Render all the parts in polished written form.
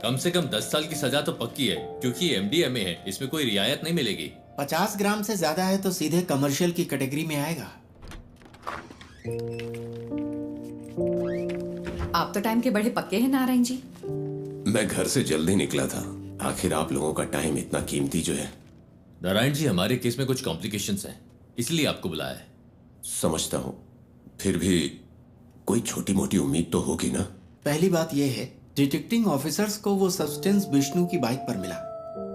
कम से कम 10 साल की सजा तो पक्की है, क्योंकि एमडीएमए है, इसमें कोई रियायत नहीं मिलेगी। 50 ग्राम से ज्यादा है तो सीधे कमर्शियल की कैटेगरी में आएगा। आप तो टाइम के बड़े पक्के हैं नारायण जी। मैं घर से जल्दी निकला था, आखिर आप लोगों का टाइम इतना कीमती जो है। नारायण जी, हमारे केस में कुछ कॉम्प्लिकेशंस हैं, इसलिए आपको बुलाया है। समझता हूं, फिर भी कोई छोटी मोटी उम्मीद तो होगी ना। पहली बात यह है, डिटेक्टिंग ऑफिसर्स को वो सब्सटेंस विष्णु की बाइक पर मिला।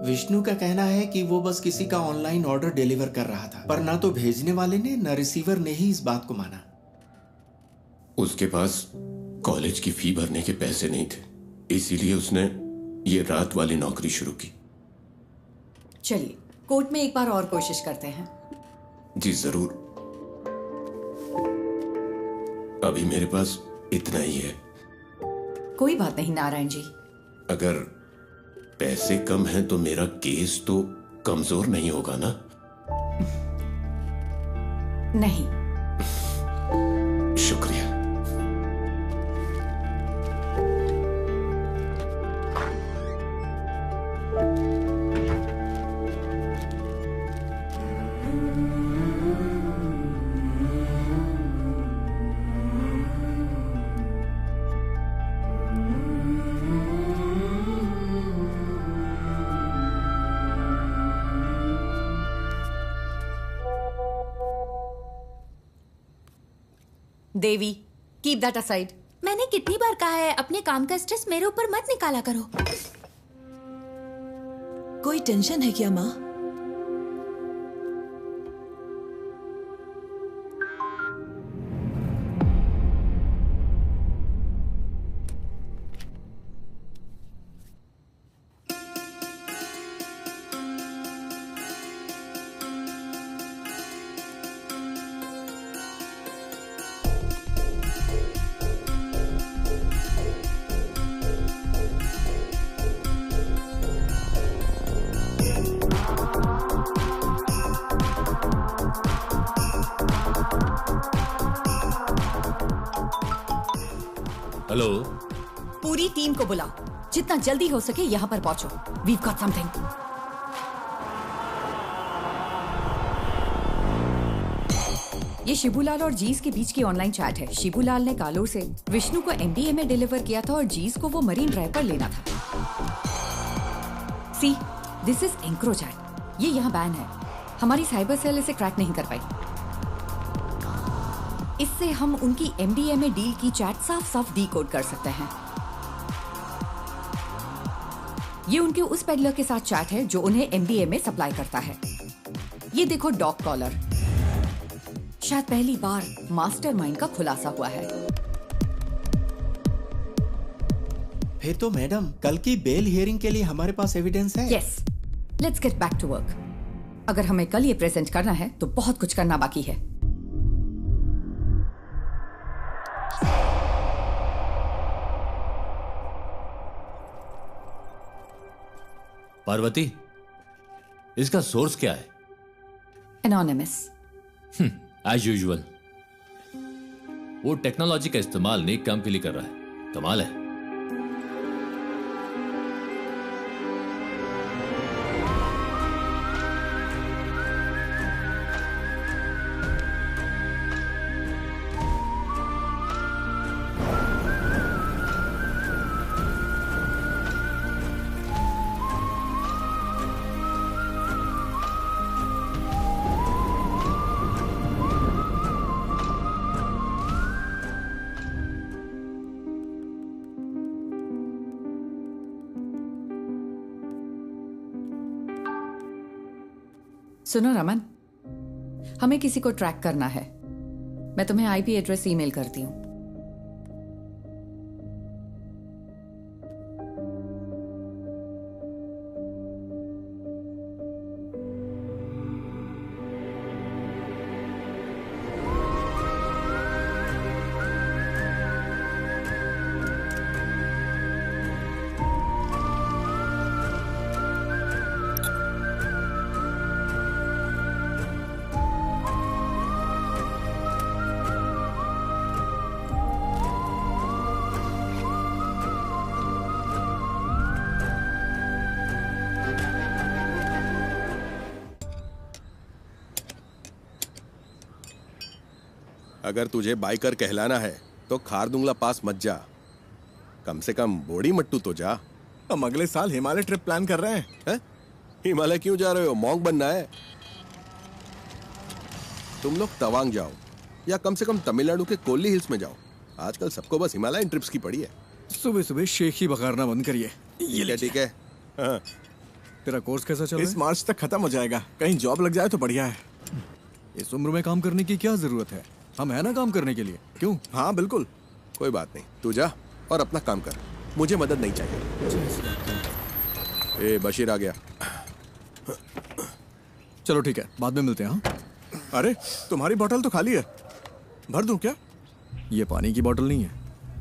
विष्णु का कहना है कि वो बस किसी का ऑनलाइन ऑर्डर डिलीवर कर रहा था, पर ना तो भेजने वाले ने न रिसीवर ने ही इस बात को माना। उसके पास कॉलेज की फी भरने के पैसे नहीं थे, इसीलिए उसने ये रात वाली नौकरी शुरू की। चलिए कोर्ट में एक बार और कोशिश करते हैं। जी जरूर, अभी मेरे पास इतना ही है। कोई बात नहीं नारायण जी। अगर पैसे कम हैं तो मेरा केस तो कमजोर नहीं होगा ना? नहीं। शुक्रिया। देवी, कीप दैट असाइड। मैंने कितनी बार कहा है अपने काम का स्ट्रेस मेरे ऊपर मत निकाला करो। कोई टेंशन है क्या माँ? हेलो, पूरी टीम को बुलाओ, जितना जल्दी हो सके यहाँ पर पहुंचो। We've got something. ये शिबूलाल और जीस के बीच की ऑनलाइन चैट है। शिबूलाल ने कालोर से विष्णु को एमडीए में डिलीवर किया था और जीस को वो मरीन ड्राइव पर लेना था। सी, दिस इज एंक्रोचैट। ये यहाँ बैन है। हमारी साइबर सेल इसे क्रैक नहीं कर पाई। इससे हम उनकी एमडीए में डील की चैट साफ साफ डीकोड कर सकते हैं। ये उनके उस पेडलर के साथ चैट है जो उन्हें एमडीए में सप्लाई करता है। ये देखो डॉग कॉलर। शायद पहली बार मास्टरमाइंड का खुलासा हुआ है। फिर तो मैडम, कल की बेल हियरिंग के लिए हमारे पास एविडेंस है। Yes, let's get back to work. अगर हमें कल ये प्रेजेंट करना है तो बहुत कुछ करना बाकी है। पार्वती, इसका सोर्स क्या है? एनोनिमस। As usual. वो टेक्नोलॉजी का इस्तेमाल नेक काम के लिए कर रहा है। कमाल है। सुनो रमन, हमें किसी को ट्रैक करना है। मैं तुम्हें आईपी एड्रेस ईमेल करती हूँ। अगर तुझे बाइकर कहलाना है तो खारदुंगला पास मत जा, कम से कम बोड़ी मट्टू तो जा। हम अगले साल हिमालय ट्रिप प्लान कर रहे हैं। हिमालय क्यों जा रहे हो? मॉन्क बनना है? तुम लोग तवांग जाओ या कम से कम तमिलनाडु के कोल्ली हिल्स में जाओ। आजकल सबको बस हिमालयन ट्रिप्स की पड़ी है। सुबह सुबह शेख ही बघारना बंद करिए। ये ठीक है। हाँ। तेरा कोर्स कैसा चल रहा है? इस मार्च तक खत्म हो जाएगा। कहीं जॉब लग जाए तो बढ़िया है। इस उम्र में काम करने की क्या जरूरत है? हम है ना काम करने के लिए। क्यों? हाँ बिल्कुल। कोई बात नहीं, तू जा और अपना काम कर, मुझे मदद नहीं चाहिए। ए बशीर आ गया। चलो ठीक है, बाद में मिलते हैं। हाँ? अरे तुम्हारी बोतल तो खाली है, भर दूं क्या? ये पानी की बोतल नहीं है,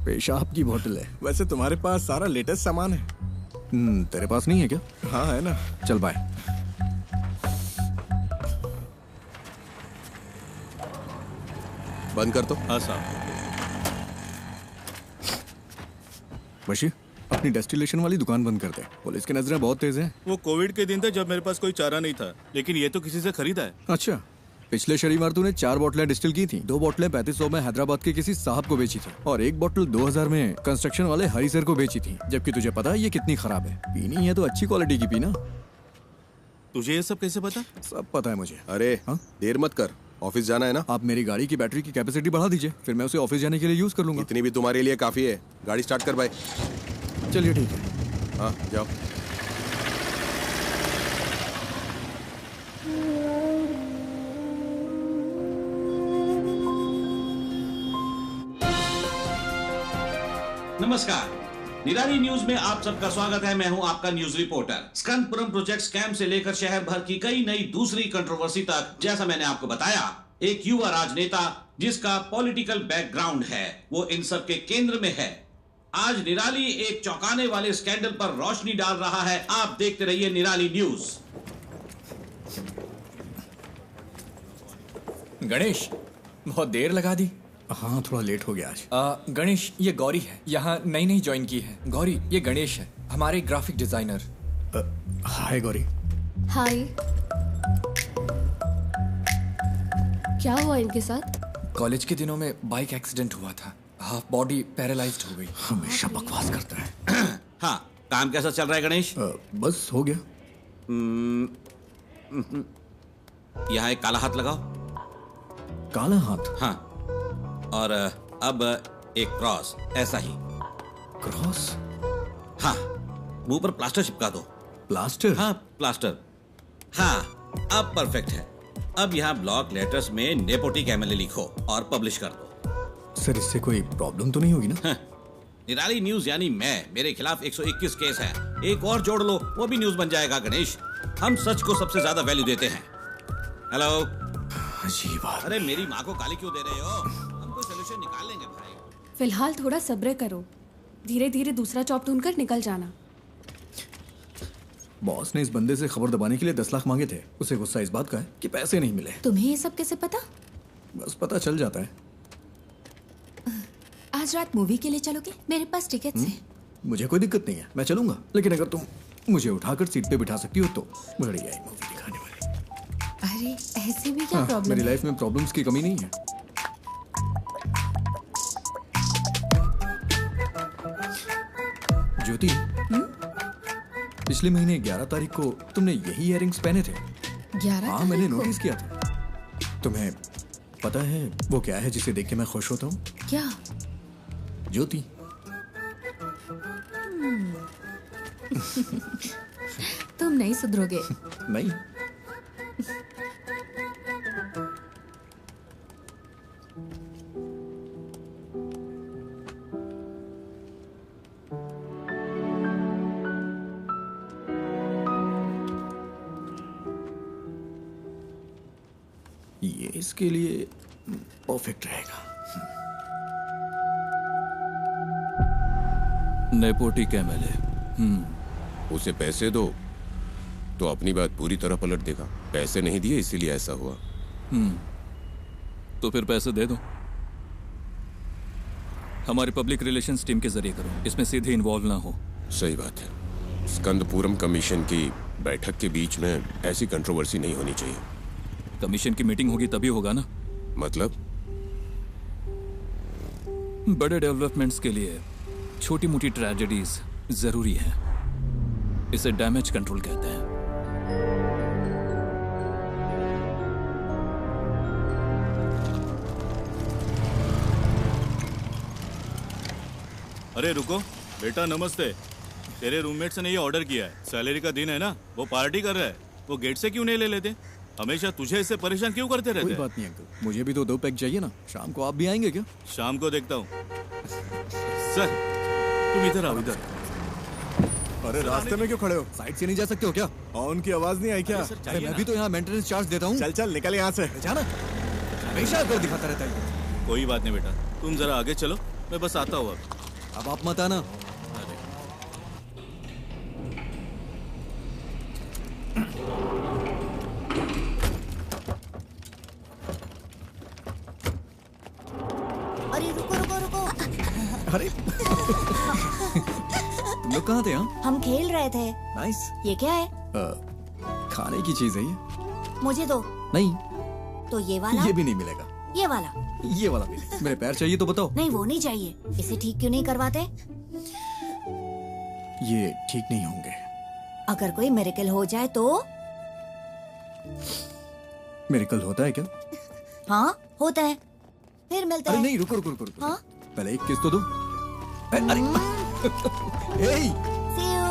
पेशाब की बोतल है। वैसे तुम्हारे पास सारा लेटेस्ट सामान है। तेरे पास नहीं है क्या? हाँ है ना। चल बाय। बंद कर तो। हाँ साहब। बशीर, अपनी डेस्टिलेशन वाली दुकान बंद कर दे। पुलिस की नजरें बहुत तेज हैं। वो कोविड के दिन थे जब मेरे पास कोई चारा नहीं था, लेकिन ये तो किसी से खरीदा है। अच्छा, पिछले शनिवार तूने 4 बोतलें डिस्टिल की थी। 2 बोतलें 3500 में हैदराबाद के किसी साहब को बेची थी और 1 बोतल 2000 में कंस्ट्रक्शन वाले हरी सर को बेची थी। जबकि तुझे पता है ये कितनी खराब है। पीनी है तो अच्छी क्वालिटी की पीना। तुझे ये सब कैसे पता? सब पता है मुझे। अरे देर मत कर, ऑफिस जाना है ना। आप मेरी गाड़ी की बैटरी की कैपेसिटी बढ़ा दीजिए, फिर मैं उसे ऑफिस जाने के लिए यूज कर लूंगा। इतनी भी तुम्हारे लिए काफी है। गाड़ी स्टार्ट कर भाई। चलिए ठीक है। हाँ जाओ। नमस्कार, निराली न्यूज में आप सबका स्वागत है। मैं हूं आपका न्यूज रिपोर्टर। स्कंदपुरम प्रोजेक्ट स्कैम से लेकर शहर भर की कई नई दूसरी कंट्रोवर्सी तक, जैसा मैंने आपको बताया, एक युवा राजनेता जिसका पॉलिटिकल बैकग्राउंड है, वो इन सब के केंद्र में है। आज निराली एक चौंकाने वाले स्कैंडल पर रोशनी डाल रहा है। आप देखते रहिए निराली न्यूज। गणेश, बहुत देर लगा दी। हाँ, थोड़ा लेट हो गया आज। गणेश, ये गौरी है, यहाँ नई ज्वाइन की है। गौरी, ये गणेश है, हमारे ग्राफिक डिजाइनर। हाय गौरी। हाय। क्या हुआ इनके साथ? कॉलेज के दिनों में बाइक एक्सीडेंट हुआ था, हाफ बॉडी पैरालाइज्ड हो गई। हमेशा बकवास करता है। हाँ, काम कैसा चल रहा है गणेश? बस हो गया। यहाँ एक काला हाथ लगाओ। काला हाथ? हाँ, और अब एक क्रॉस, ऐसा ही। क्रॉस? हाँ, मुंह पर प्लास्टर चिपका दो। प्लास्टर? हाँ, प्लास्टर। हाँ, अब परफेक्ट है। अब यहाँ ब्लॉक लेटर्स में नेपोटिक एमएलए लिखो और पब्लिश कर दो। सर, इससे कोई प्रॉब्लम तो नहीं होगी ना? हाँ, निराली न्यूज यानी मेरे खिलाफ 121 केस है। एक और जोड़ लो, वो भी न्यूज बन जाएगा। गणेश, हम सच को सबसे ज्यादा वैल्यू देते हैं। हेलो। अजीब बात। अरे मेरी माँ को गाली क्यों दे रहे हो? हम कोई सलूशन निकाल लेंगे भाई। फिलहाल थोड़ा सब्र करो, धीरे धीरे दूसरा जॉब ढूंढकर निकल जाना। बॉस ने इस बंदे से खबर दबाने के लिए 10 लाख मांगे थे। उसे गुस्सा इस बात का है कि पैसे नहीं मिले। तुम्हें ये सब कैसे पता? बस पता चल जाता है। आज रात मूवी के लिए चलोगे? मेरे पास टिकट्स हैं। मुझे कोई दिक्कत नहीं है, मैं चलूंगा। लेकिन अगर तुम मुझे उठाकर सीट पे बिठा सकती हो तो बढ़िया है मूवी दिखाने वाली। अरे ऐसे भी क्या प्रॉब्लम? मेरी लाइफ में प्रॉब्लम्स की कमी नहीं है। ज्योति, पिछले महीने 11 तारीख को तुमने यही इयररिंग्स पहने थे। 11? हाँ, मैंने नोटिस किया था। तुम्हें पता है वो क्या है जिसे देख के मैं खुश होता हूँ? क्या? ज्योति। तुम नहीं सुधरोगे। नहीं। ये इसके लिए परफेक्ट रहेगा। नेपोटिक एमएलए। उसे पैसे दो तो अपनी बात पूरी तरह पलट देगा। पैसे नहीं दिए इसीलिए ऐसा हुआ। तो फिर पैसे दे दो। हमारी पब्लिक रिलेशंस टीम के जरिए करो, इसमें सीधे इन्वॉल्व ना हो। सही बात है। स्कंदपुरम कमीशन की बैठक के बीच में ऐसी कंट्रोवर्सी नहीं होनी चाहिए। कमीशन की मीटिंग होगी तभी होगा ना। मतलब? बड़े डेवलपमेंट्स के लिए छोटी मोटी ट्रेजेडीज जरूरी है। इसे डैमेज कंट्रोल कहते हैं। अरे रुको बेटा, नमस्ते। तेरे रूममेट्स ने ये ऑर्डर किया है। सैलरी का दिन है ना, वो पार्टी कर रहा है। वो गेट से क्यों नहीं ले लेते? हमेशा तुझे इससे परेशान क्यों करते रहते? कोई बात नहीं अंकल, मुझे भी तो 2 पैक चाहिए ना। शाम को आप भी आएंगे क्या? शाम को देखता हूँ। सर तुम इधर आओ, इधर। अरे रास्ते में क्यों खड़े हो? साइड से नहीं जा सकते हो क्या? हॉर्न की आवाज नहीं आई क्या? अरे मैं भी तो यहाँ मेंटेनेंस चार्ज देता हूँ। चल चल निकल यहाँ से। जाना, हमेशा कर दिखाता रहता है। कोई बात नहीं बेटा, तुम जरा आगे चलो, मैं बस आता हूँ। अब आप मत आना। अरे रुको रुको रुको। अरे लोग कहाँ थे? हम खेल रहे थे। नाइस। ये क्या है? खाने की चीज है ये। मुझे दो। नहीं। तो ये वाला? ये भी नहीं मिलेगा। ये वाला? ये वाला भी नहीं। मेरे पैर चाहिए तो बताओ। नहीं वो नहीं चाहिए। इसे ठीक क्यों नहीं करवाते? ये ठीक नहीं होंगे। अगर कोई मिरेकल हो जाए तो? मिरेकल होता है क्या? हाँ होता है। फिर मिलता है। है। नहीं रुको रुको रुको रुको। हाँ? पहले एक किस तो दो। अरे हे See you.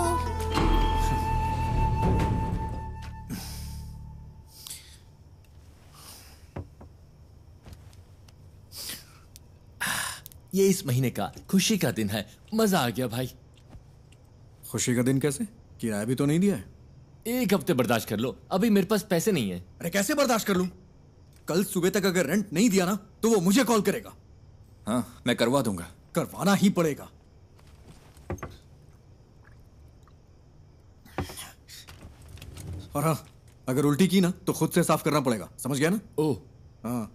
ये इस महीने का खुशी का दिन है। मजा आ गया भाई। खुशी का दिन कैसे? किराया भी तो नहीं दिया है। 1 हफ्ते बर्दाश्त कर लो, अभी मेरे पास पैसे नहीं है। अरे कैसे बर्दाश्त कर लूं? कल सुबह तक अगर रेंट नहीं दिया ना तो वो मुझे कॉल करेगा। हाँ मैं करवा दूंगा। करवाना ही पड़ेगा। और हाँ, अगर उल्टी की ना तो खुद से साफ करना पड़ेगा, समझ गया ना? ओह हाँ।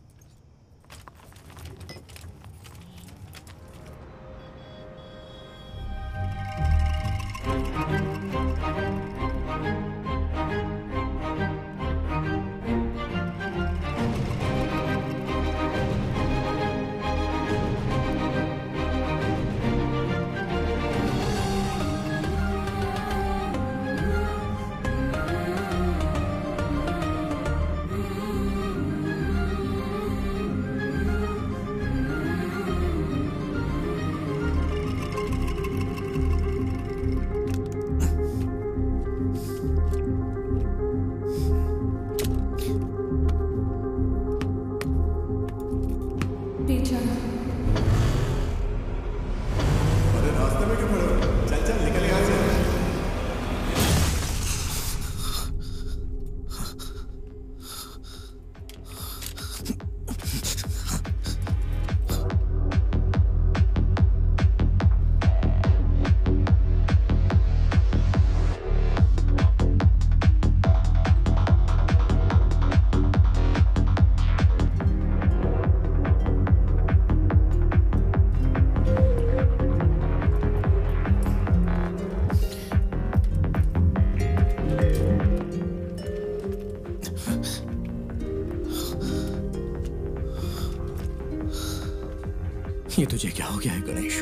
ये तुझे क्या हो गया है गणेश?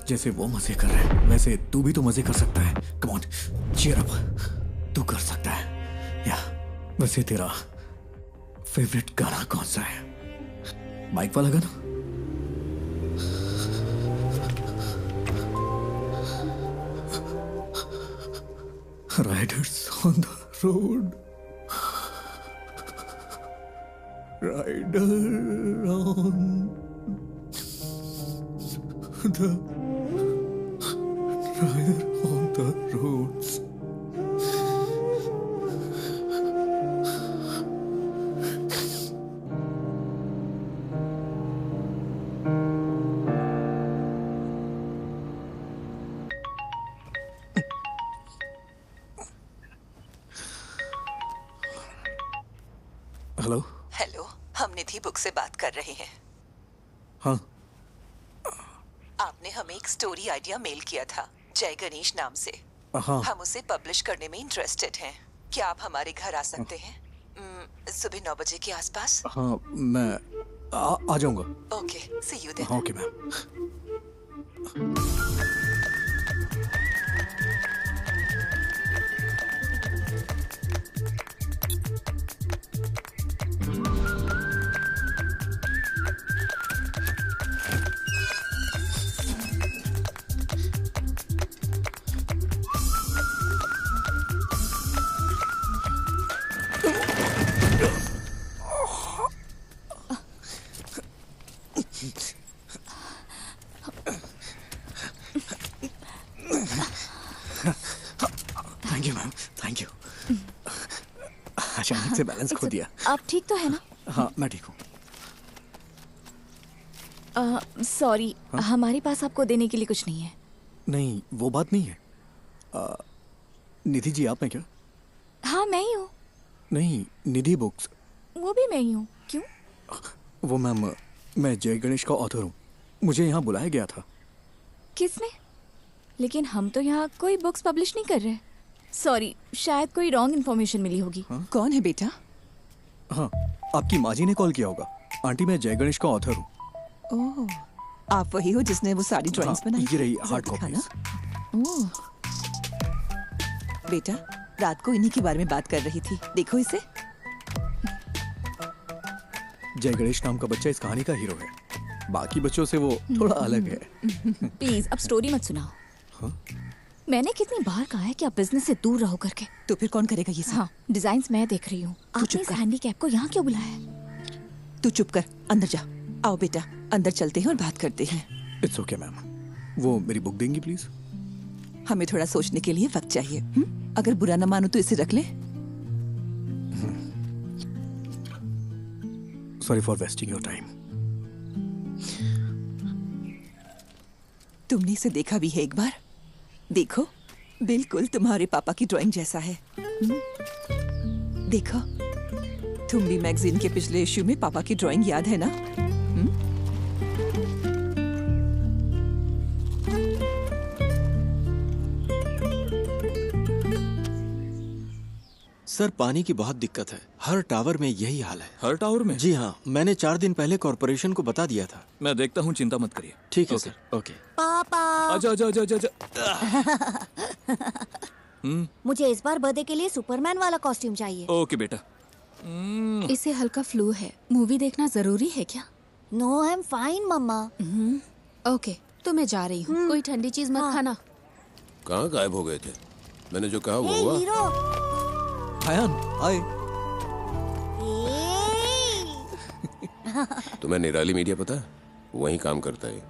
जैसे वो मजे कर रहे हैं वैसे तू भी तो मजे कर सकता है। कम ऑन, चीयर अप, तू कर सकता है। या वैसे तेरा फेवरेट गाना कौन सा है? बाइक वाला गाना? Riders on the road, rider on the rider on the roads. Hello hello, हम निधि बुक से बात कर रहे हैं। हाँ। आपने हमें एक स्टोरी आइडिया मेल किया था जय गणेश नाम से। हाँ। हम उसे पब्लिश करने में इंटरेस्टेड हैं। क्या आप हमारे घर आ सकते हैं सुबह 9 बजे के आसपास? हाँ, मैं आ जाऊंगा। Okay, see you then. Okay ma'am. Thank you ma'am, thank you. अचानक से बैलेंस खो दिया। आप ठीक तो है ना? हाँ मैं ठीक हूँ। सॉरी, हमारे पास आपको देने के लिए कुछ नहीं है। नहीं वो बात नहीं है। निधि जी आप हैं क्या? हाँ मैं ही हूँ। नहीं निधि बुक्स। वो भी मैं ही हूँ। क्यों? वो मैम मैं जय गणेश का ऑथर हूँ, मुझे यहाँ बुलाया गया था। किसने? लेकिन हम तो यहाँ कोई बुक्स पब्लिश नहीं कर रहे। सॉरी, शायद कोई रॉन्ग इन्फॉर्मेशन मिली होगी। कौन है बेटा? हाँ आपकी माँ जी ने कॉल किया होगा। आंटी मैं जय गणेश का ऑथर हूँ। ओह, आप वही हो जिसने वो सारी ड्राइंग्स बनाई? ये रही जरा हार्ड दिखाना। कॉपीज। ओह बेटा, रात को इन्हीं के बारे में बात कर रही थी, देखो इसे। जय गणेश नाम का बच्चा इस कहानी का हीरो है, बाकी बच्चों से वो थोड़ा अलग है। प्लीज अब स्टोरी मत सुनाओ। मैंने कितनी बार कहा है कि आप बिजनेस से दूर रहो करके। तो फिर कौन करेगा ये सब? हाँ, डिजाइन्स मैं देख रही हूँ। आपने इस हैंडीकैप को यहाँ क्यों बुलाया है? तू चुप कर, अंदर जा। आओ बेटा, अंदर चलते हैं और बात करते हैं। It's okay ma'am. वो मेरी बुक देंगी प्लीज? हमें थोड़ा सोचने के लिए वक्त चाहिए। अगर बुरा न मानो तो इसे रख ले। Sorry for wasting your time. तुमने इसे देखा भी है एक बार? देखो, बिल्कुल तुम्हारे पापा की ड्राइंग जैसा है। देखो, तुम भी मैगजीन के पिछले इश्यू में पापा की ड्राइंग याद है ना? सर पानी की बहुत दिक्कत है, हर टावर में यही हाल है। हर टावर में? जी हाँ, मैंने 4 दिन पहले कॉर्पोरेशन को बता दिया था। मैं देखता हूँ, चिंता मत करिए। ठीक है सर। ओके। पापा आजा आजा आजा आजा। मुझे इस बार बर्थडे के लिए सुपरमैन वाला कॉस्ट्यूम चाहिए। ओके बेटा। इसे हल्का फ्लू है, मूवी देखना जरूरी है क्या? नो आई एम फाइन मम्मा। ओके तो मैं जा रही हूँ। कोई ठंडी चीज मत खाना। कहाँ गायब हो गए थे? मैंने जो कहा वो हुआ। हीरो हायान हाय। तुम्हें निराली मीडिया पता है? वहीं काम करता है।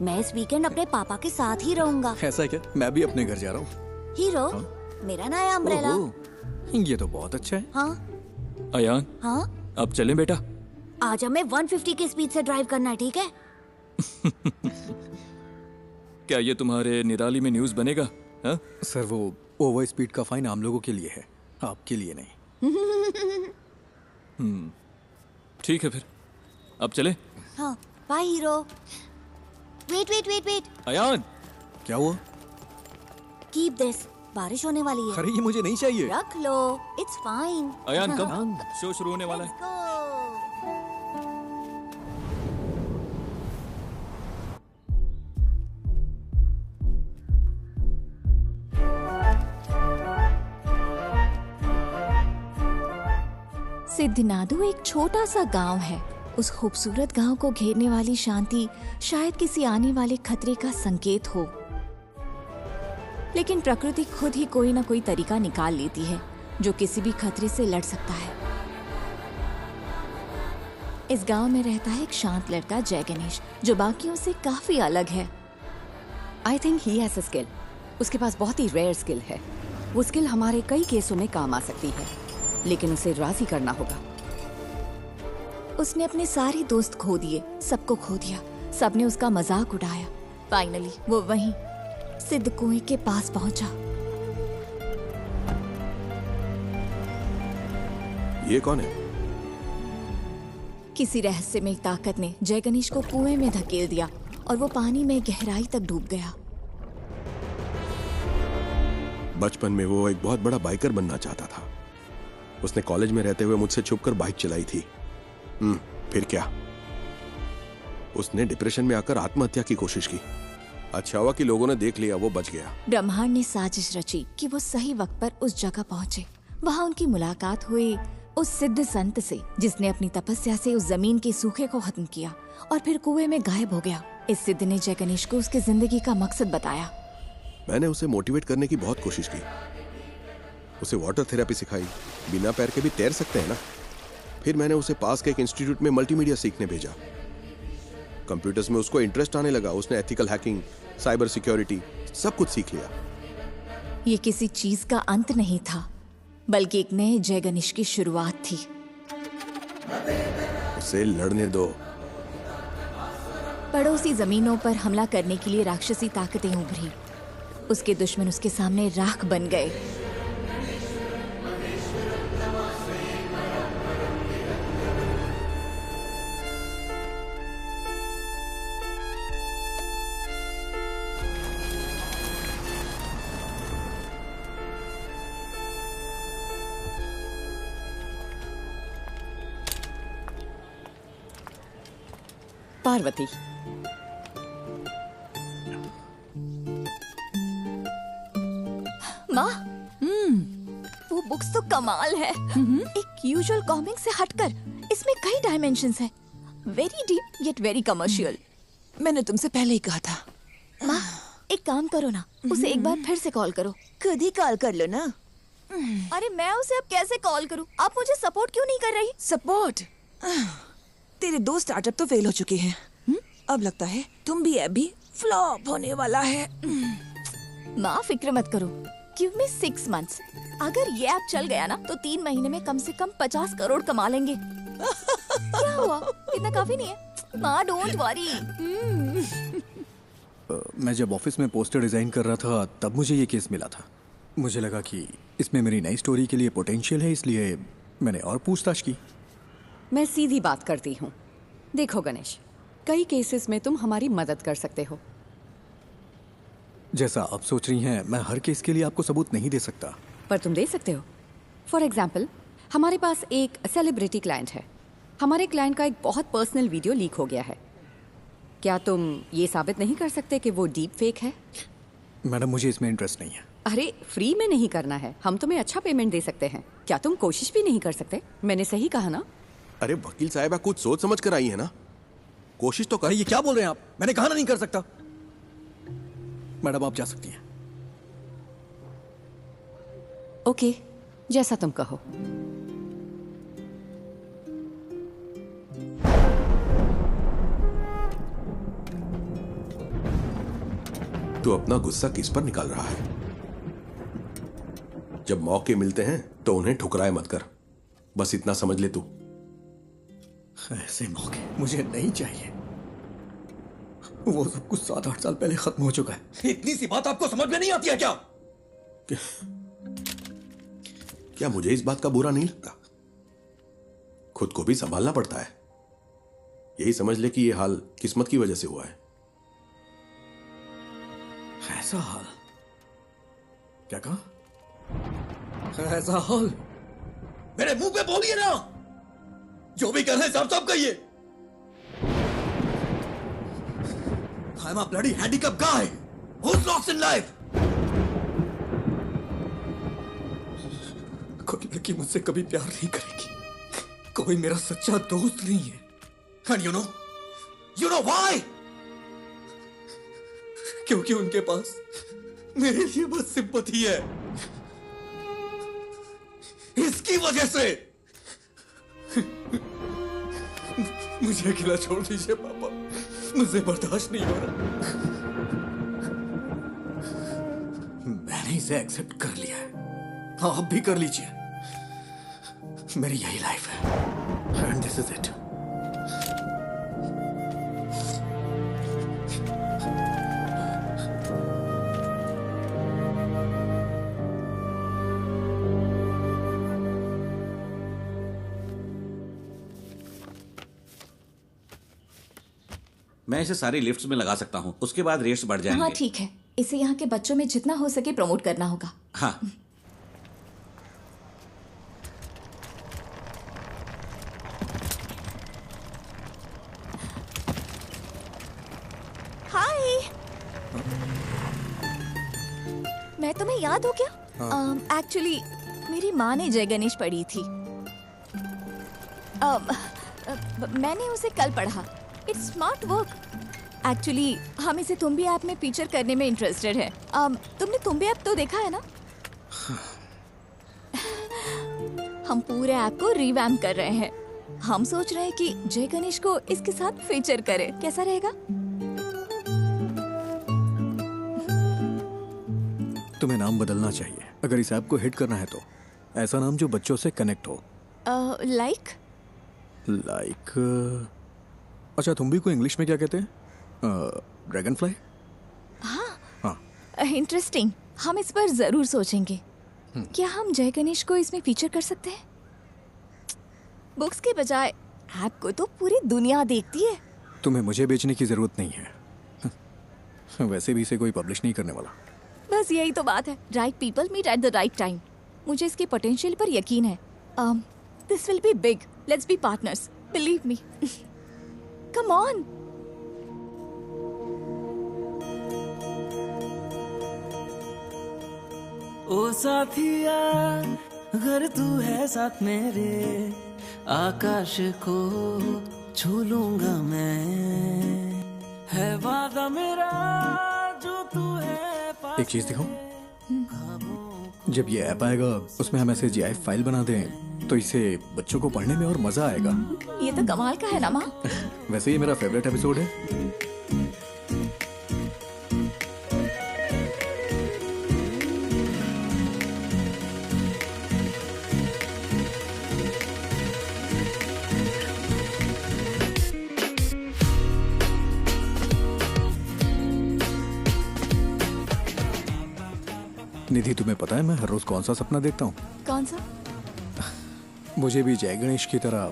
मैं इस वीकेंड अपने पापा के साथ ही रहूंगा। ऐसा है क्या? मैं भी अपने घर जा रहा हूँ। हीरो मेरा नया अम्ब्रेला। ये तो बहुत अच्छा है। हाँ अयान, हाँ अब चलें बेटा? आज हमें 150 की स्पीड से ड्राइव करना है, ठीक है? क्या ये तुम्हारे निराली में न्यूज़ बनेगा? हा? सर वो ओवर स्पीड का फाइन आम लोगों के लिए है, आपके लिए नहीं। ठीक है फिर, अब चले? हाँ bye hero. Wait wait wait wait. Ayaan, क्या हुआ? कीप दिस, बारिश होने वाली है। अरे ये मुझे नहीं चाहिए। रख लो, इट्स फाइन। अयान कब शो शुरू होने वाला है? सिद्धनादु एक छोटा सा गांव है। उस खूबसूरत गांव को घेरने वाली शांति शायद किसी आने वाले खतरे का संकेत हो, लेकिन प्रकृति खुद ही कोई ना कोई तरीका निकाल लेती है जो किसी भी खतरे से लड़ सकता है। इस गांव में रहता है एक शांत लड़का जय गणेश, जो बाकियों से काफी अलग है। I think he has a skill. उसके पास बहुत ही रेयर स्किल है। वो स्किल हमारे कई केसों में काम आ सकती है, लेकिन उसे राजी करना होगा। उसने अपने सारे दोस्त खो दिए, सबको खो दिया, सबने उसका मजाक उड़ाया। फाइनली वो वहीं सिद्ध कुएं के पास पहुंचा। ये कौन है? किसी रहस्यमय ताकत ने जय गणेश को कुएं में धकेल दिया और वो पानी में गहराई तक डूब गया। बचपन में वो एक बहुत बड़ा बाइकर बनना चाहता था। उसने कॉलेज में रहते हुए मुझसे छुपकर बाइक चलाई थी। फिर क्या? उसने डिप्रेशन में आकर आत्महत्या की कोशिश की। अच्छा हुआ कि लोगों ने देख लिया, वो बच गया। ब्रह्मांड ने साजिश रची कि वो सही वक्त पर उस जगह पहुंचे। वहाँ उनकी मुलाकात हुई उस सिद्ध संत से जिसने अपनी तपस्या से उस जमीन के सूखे को खत्म किया और फिर कुएं में गायब हो गया। इस सिद्ध ने जय गणेश को उसकी जिंदगी का मकसद बताया। मैंने उसे मोटिवेट करने की बहुत कोशिश की, उसे वाटर थेरेपी सिखाई। बिना पैर के भी तैर सकते हैं ना। फिर मैंने उसे पास के एक इंस्टीट्यूट में मल्टीमीडिया सीखने भेजा। कंप्यूटर्स में उसको इंटरेस्ट आने लगा। उसने एथिकल हैकिंग, साइबर सिक्योरिटी सब कुछ सीख लिया। ये किसी चीज का अंत नहीं था, बल्कि एक नए जय गणेश की शुरुआत थी। उसे लड़ने दो। पड़ोसी जमीनों पर हमला करने के लिए राक्षसी ताकतें उभरी। उसके दुश्मन उसके सामने राख बन गए। पार्वती, माँ, वो बुक्स तो कमाल है। एक यूजुअल कॉमिक से हटकर इसमें कई डायमेंशंस हैं। Very deep yet very commercial. मैंने तुमसे पहले ही कहा था। माँ, एक काम करो ना, उसे एक बार फिर से कॉल करो। खुद ही कॉल कर लो ना। अरे मैं उसे अब कैसे कॉल करूँ? आप मुझे सपोर्ट क्यों नहीं कर रही? सपोर्ट? तेरे 2 स्टार्टअप तो फेल हो चुके हैं। अब लगता है तुम भी ऐप भी फ्लॉप होने वाला है। माँ फिक्र मत करो, गिव मी 6 months। अगर ये ऐप चल गया ना तो 3 महीने में कम से कम 50 करोड़ कमा लेंगे। क्या हुआ? इतना काफी नहीं है? माँ डोंट वरी। मैं जब ऑफिस में पोस्टर डिजाइन कर रहा था तब मुझे ये केस मिला था। मुझे लगा कि इसमें मेरी नई स्टोरी के लिए पोटेंशियल है, इसलिए मैंने और पूछताछ की। मैं सीधी बात करती हूँ। देखो गणेश, कई केसेस में तुम हमारी मदद कर सकते हो। जैसा आप सोच रही हैं, मैं हर केस के लिए आपको सबूत नहीं दे सकता। पर तुम दे सकते हो। फॉर एग्जाम्पल, हमारे पास एक सेलिब्रिटी क्लाइंट है। हमारे क्लाइंट का एक बहुत पर्सनल वीडियो लीक हो गया है। क्या तुम ये साबित नहीं कर सकते कि वो डीप फेक है? मैडम, मुझे इसमें इंटरेस्ट नहीं है। अरे फ्री में नहीं करना है, हम तुम्हें अच्छा पेमेंट दे सकते हैं। क्या तुम कोशिश भी नहीं कर सकते? मैंने सही कहा ना? अरे वकील साहब, कुछ सोच समझ कर आई है ना, कोशिश तो कर। ये क्या बोल रहे हैं आप? मैंने कहा ना नहीं कर सकता। मैडम आप जा सकती हैं। ओके, जैसा तुम कहो। तू अपना गुस्सा किस पर निकाल रहा है? जब मौके मिलते हैं तो उन्हें ठुकराए मत कर, बस इतना समझ ले तू। ऐसे मौके मुझे नहीं चाहिए। वो सब कुछ 7-8 साल पहले खत्म हो चुका है। इतनी सी बात आपको समझ में नहीं आती है क्या? क्या मुझे इस बात का बुरा नहीं लगता? खुद को भी संभालना पड़ता है। यही समझ ले कि ये हाल किस्मत की वजह से हुआ है। ऐसा हाल? क्या कहा? ऐसा हाल? मेरे मुंह पे बोलिए ना। जो भी कर रहे हैं साफ साफ कहिए। I'm a bloody handicapped guy who's lost in life. कोई लड़की मुझसे कभी प्यार नहीं करेगी। कोई मेरा सच्चा दोस्त नहीं है। And you know why? क्योंकि उनके पास मेरे लिए बस सिंपैथी है। इसकी वजह से मुझे अकेला छोड़ दीजिए पापा, मुझे बर्दाश्त नहीं हो रहा। मैंने इसे एक्सेप्ट कर लिया है, आप भी कर लीजिए। मेरी यही लाइफ है एंड दिस इज इट। मैं इसे सारी लिफ्ट्स में लगा सकता हूँ, उसके बाद रेट्स बढ़ जाएंगे। हाँ ठीक है, इसे यहाँ के बच्चों में जितना हो सके प्रमोट करना होगा। हाँ। मैं तुम्हें याद हो क्या? एक्चुअली मेरी माँ ने जय गणेश पढ़ी थी। मैंने उसे कल पढ़ा। It's smart work. एक्चुअली हम इसे तुम्बी ऐप में फीचर करने में इंटरेस्टेड है। तुमने तुम्बी ऐप तो देखा है ना? हम पूरे ऐप को रिवैम्प कर रहे हैं। हम सोच रहे हैं कि जय गणेश को इसके साथ फीचर करें। कैसा रहेगा? तुम्हें नाम बदलना चाहिए अगर इस ऐप को हिट करना है तो। ऐसा नाम जो बच्चों से कनेक्ट हो। लाइक अच्छा, तुम भी को इंग्लिश में क्या कहते हैं? Dragon fly. हाँ, इंटरेस्टिंग। हम इस पर जरूर सोचेंगे। क्या हम जय गणेश को इसमें फीचर कर सकते हैं? बुक्स के बजाय ऐप को तो पूरी दुनिया देखती है। तुम्हें मुझे बेचने की जरूरत नहीं है। वैसे भी इसे कोई पब्लिश नहीं करने वाला। बस यही तो बात है। Right people meet at the right time. मुझे इसके पोटेंशियल पर यकीन है। This will be big. Let's be partners. Believe me. Come on. ओ साथिया, अगर तू है साथ मेरे, आकाश को छू लूंगा मैं। है वादा मेरा जो तू है। एक चीज दिखाऊं? जब ये ऐप आएगा उसमें हम ऐसे GIF फाइल बना दें तो इसे बच्चों को पढ़ने में और मजा आएगा। ये तो कमाल का है ना माँ? वैसे ये मेरा फेवरेट एपिसोड है। निधि, तुम्हें पता है मैं हर रोज कौन सा सपना देखता हूँ? कौन सा? मुझे भी जय गणेश की तरह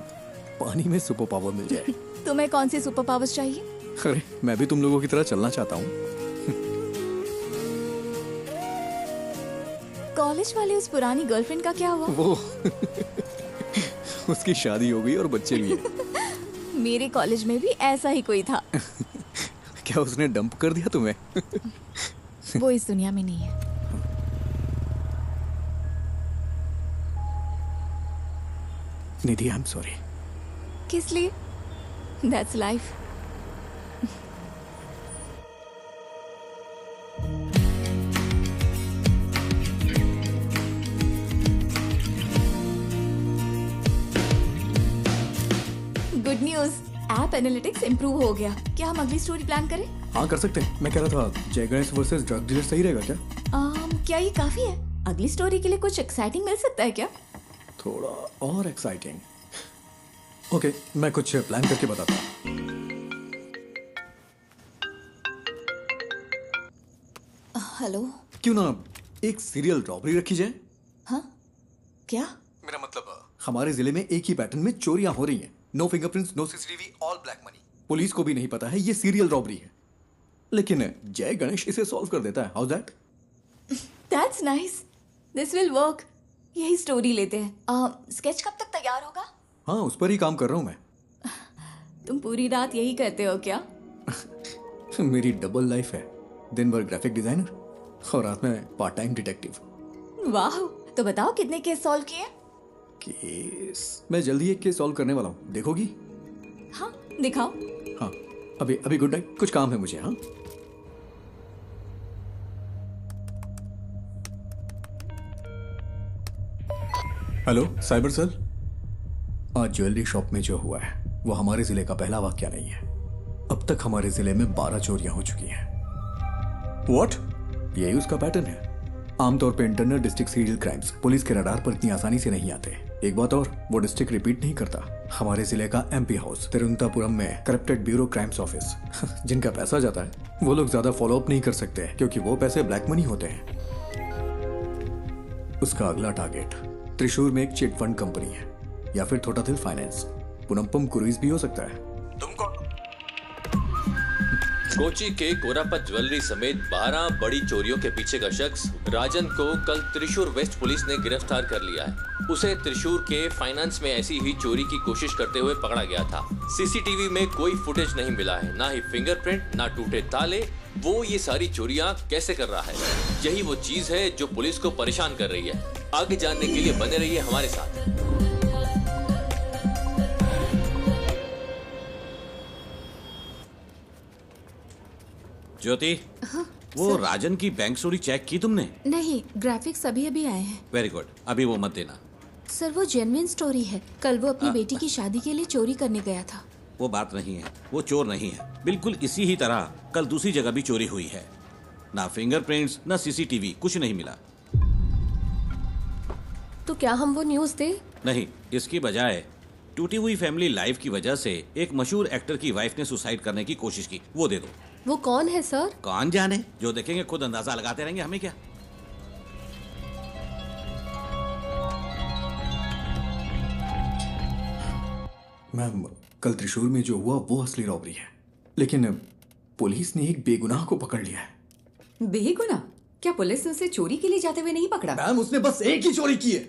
पानी में सुपर पावर मिल जाए। तुम्हें कौन सी सुपर पावर्स चाहिए? अरे मैं भी तुम लोगों की तरह चलना चाहता हूँ। कॉलेज वाले उस पुरानी गर्लफ्रेंड का क्या हुआ? वो उसकी शादी हो गई और बच्चे भी हैं। मेरे कॉलेज में भी ऐसा ही कोई था। क्या उसने डंप कर दिया तुम्हें? वो इस दुनिया में नहीं है। निधि, आई एम सॉरी। किस लिए? That's life. Good news, app analytics improve हो गया। क्या हम अगली स्टोरी प्लान करें? हाँ, कर सकते हैं। मैं कह रहा था जय गणेश वर्सेस ड्रग डीलर सही रहेगा क्या? क्या ये काफी है? अगली स्टोरी के लिए कुछ एक्साइटिंग मिल सकता है क्या? थोड़ा और एक्साइटिंग। ओके, मैं कुछ प्लान करके बताता हूँ। हेलो। क्यों ना एक सीरियल रॉबरी रखी जाए? हाँ? क्या? मेरा मतलब हमारे जिले में एक ही पैटर्न में चोरियां हो रही हैं। No fingerprints, no CCTV, all black money. Police को भी नहीं पता है ये सीरियल रॉबरी है, लेकिन जय गणेश इसे सॉल्व कर देता है। How that? That's nice. This will work. यही स्टोरी लेते हैं। स्केच कब तक तैयार होगा? हाँ, उस पर ही काम कर रहा हूँ मैं। तुम पूरी रात यही करते हो क्या? मेरी डबल लाइफ है। दिन भर ग्राफिक डिजाइनर और रात में पार्ट टाइम डिटेक्टिव। वाह, तो बताओ कितने केस सॉल्व किए? केस मैं जल्दी एक केस सॉल्व करने वाला हूँ, देखोगी? हाँ, दिखाओ। हाँ, अभी गुड नाइट, कुछ काम है मुझे। हाँ, हेलो साइबर सेल। आज ज्वेलरी शॉप में जो हुआ है वो हमारे जिले का पहला वाकया नहीं है। अब तक हमारे जिले में 12 चोरियां हो चुकी हैं। व्हाट? यही उसका पैटर्न है। आमतौर पे internal district serial crimes police के रडार पर इतनी आसानी से नहीं आते। एक बात और, वो डिस्ट्रिक्ट रिपीट नहीं करता। हमारे जिले का MP हाउस तिरुवनंतपुरम में करप्टेड ब्यूरो क्राइम्स ऑफिस, जिनका पैसा जाता है वो लोग ज्यादा फॉलो अप नहीं कर सकते क्योंकि वो पैसे ब्लैक मनी होते हैं। उसका अगला टारगेट त्रिशूर में एक चिट फंड कंपनी है या फिर थोटाथिल फाइनेंस। पुनम्पम क्रूइज भी हो सकता है। तुम कौन? कोची के कोरापत ज्वेलरी समेत 12 बड़ी चोरियों के पीछे का शख्स राजन को कल त्रिशूर वेस्ट पुलिस ने गिरफ्तार कर लिया है। उसे त्रिशूर के फाइनेंस में ऐसी ही चोरी की कोशिश करते हुए पकड़ा गया था। सीसीटीवी में कोई फुटेज नहीं मिला है, ना ही फिंगरप्रिंट, ना टूटे ताले। वो ये सारी चोरियां कैसे कर रहा है, यही वो चीज है जो पुलिस को परेशान कर रही है। आगे जानने के लिए बने रहिए हमारे साथ। ज्योति, वो राजन की बैंक चोरी चेक की तुमने? नहीं, ग्राफिक्स अभी अभी आए हैं। वेरी गुड, अभी वो मत देना। सर वो जेन्युइन स्टोरी है। कल वो अपनी बेटी की शादी के लिए चोरी करने गया था। वो बात नहीं है, वो चोर नहीं है। बिल्कुल इसी ही तरह कल दूसरी जगह भी चोरी हुई है। ना फिंगरप्रिंट्स, ना सीसीटीवी, कुछ नहीं मिला। तो क्या हम वो न्यूज़ दें? नहीं, इसकी बजाय टूटी हुई फैमिली लाइफ की वजह से एक मशहूर एक्टर की वाइफ ने सुसाइड करने की कोशिश की, वो दे दो। वो कौन है सर? कौन जाने, जो देखेंगे खुद अंदाजा लगाते रहेंगे, हमें क्या। मैम, कल त्रिशूर में जो हुआ वो असली रॉबरी है, लेकिन पुलिस ने एक बेगुनाह को पकड़ लिया है। बेगुनाह? क्या पुलिस ने उसे चोरी के लिए जाते हुए नहीं पकड़ा? मैम, उसने बस एक ही चोरी की है।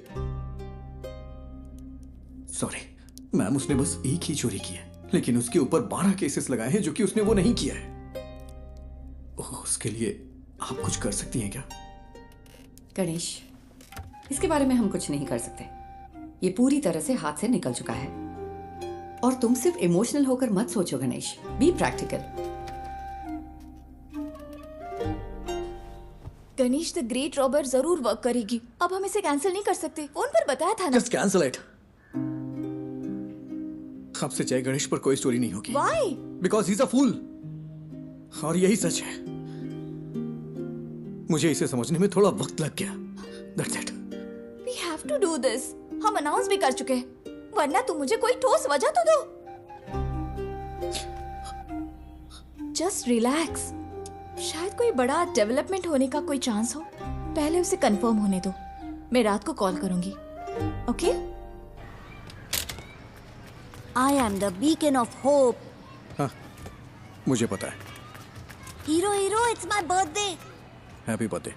सॉरी मैम, उसने बस एक ही चोरी की है, लेकिन उसके ऊपर 12 केसेस लगाए हैं जो कि उसने वो नहीं किया है। उसके लिए आप कुछ कर सकती हैं क्या? गणेश, इसके बारे में हम कुछ नहीं कर सकते। ये पूरी तरह से हाथ से निकल चुका है। और तुम सिर्फ इमोशनल होकर मत सोचो Ganesh, be practical. Ganesh the great robber जरूर वर्क करेगी। अब हम इसे कैंसिल नहीं कर सकते, फोन पर बताया था ना। Just cancel it. अब से जय गणेश पर कोई स्टोरी नहीं होगी। Why? Because he is a fool. और यही सच है। मुझे इसे समझने में थोड़ा वक्त लग गया। That's it. We have to do this. हम अनाउंस भी कर चुके हैं, वरना तुम मुझे कोई ठोस वजह तो दो। Just relax. शायद कोई बड़ा डेवलपमेंट होने का कोई चांस हो। पहले उसे कंफर्म होने दो। मैं रात को कॉल करूंगी। Okay? I am the beacon of hope. हाँ, मुझे पता है। Hero hero, it's my birthday. Happy birthday.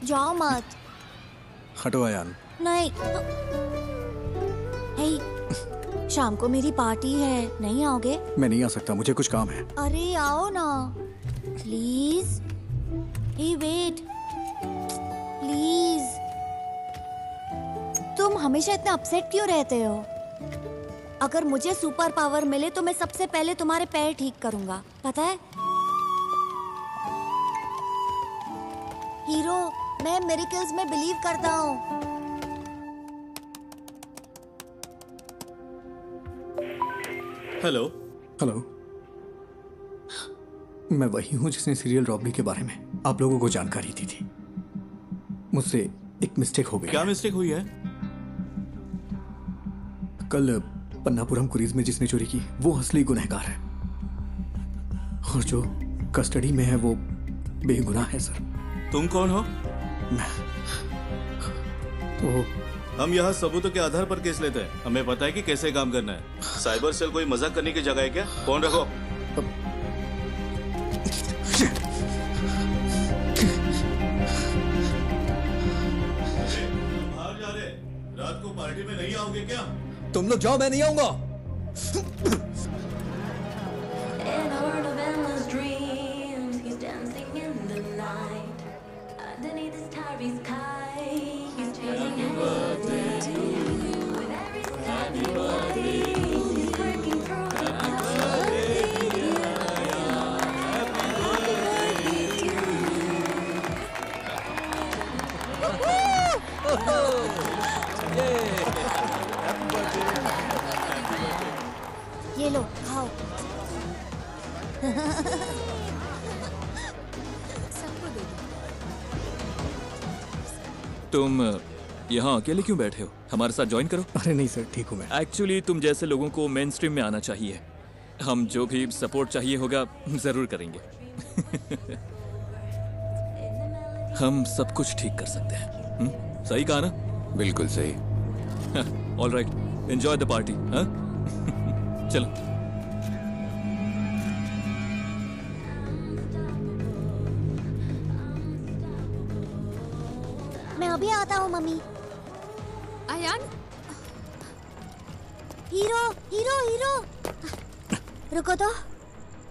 जाओ मत। हटो अयान। नहीं। हे, शाम को मेरी पार्टी है, नहीं आओगे? मैं नहीं आ सकता, मुझे कुछ काम है। अरे आओ ना, प्लीज। Hey wait, please. तुम हमेशा इतना अपसेट क्यों रहते हो? अगर मुझे सुपर पावर मिले तो मैं सबसे पहले तुम्हारे पैर ठीक करूंगा, पता है? हीरो, मैं मिरेकल्स में बिलीव करता हूँ। हेलो। हेलो, मैं वही हूँ जिसने सीरियल रॉबरी के बारे में आप लोगों को जानकारी दी थी। मुझसे एक मिस्टेक हो गई। क्या मिस्टेक हुई है? कल पन्नापुरम क्रूज में जिसने चोरी की वो असली गुनहगार है, और जो कस्टडी में है वो बेगुनाह है सर। तुम कौन हो? तो हम यहाँ सबूतों के आधार पर केस लेते हैं। हमें पता है कि कैसे काम करना है। साइबर सेल कोई मजाक करने की जगह है क्या? फोन रखो। बाहर जा रहे, रात को पार्टी में नहीं आओगे क्या? तुम लोग जाओ, मैं नहीं आऊंगा। ये लो, खाओ। तुम यहाँ अकेले क्यों बैठे हो? हमारे साथ ज्वाइन करो। अरे नहीं सर, ठीक हूँ मैं। एक्चुअली तुम जैसे लोगों को मेन स्ट्रीम में आना चाहिए। हम जो भी सपोर्ट चाहिए होगा जरूर करेंगे। हम सब कुछ ठीक कर सकते हैं। सही कहा ना? बिल्कुल सही। All right, enjoy the party. चलो। अभी आता हूँ मम्मी। अयान, हीरो हीरो हीरो, रुको तो,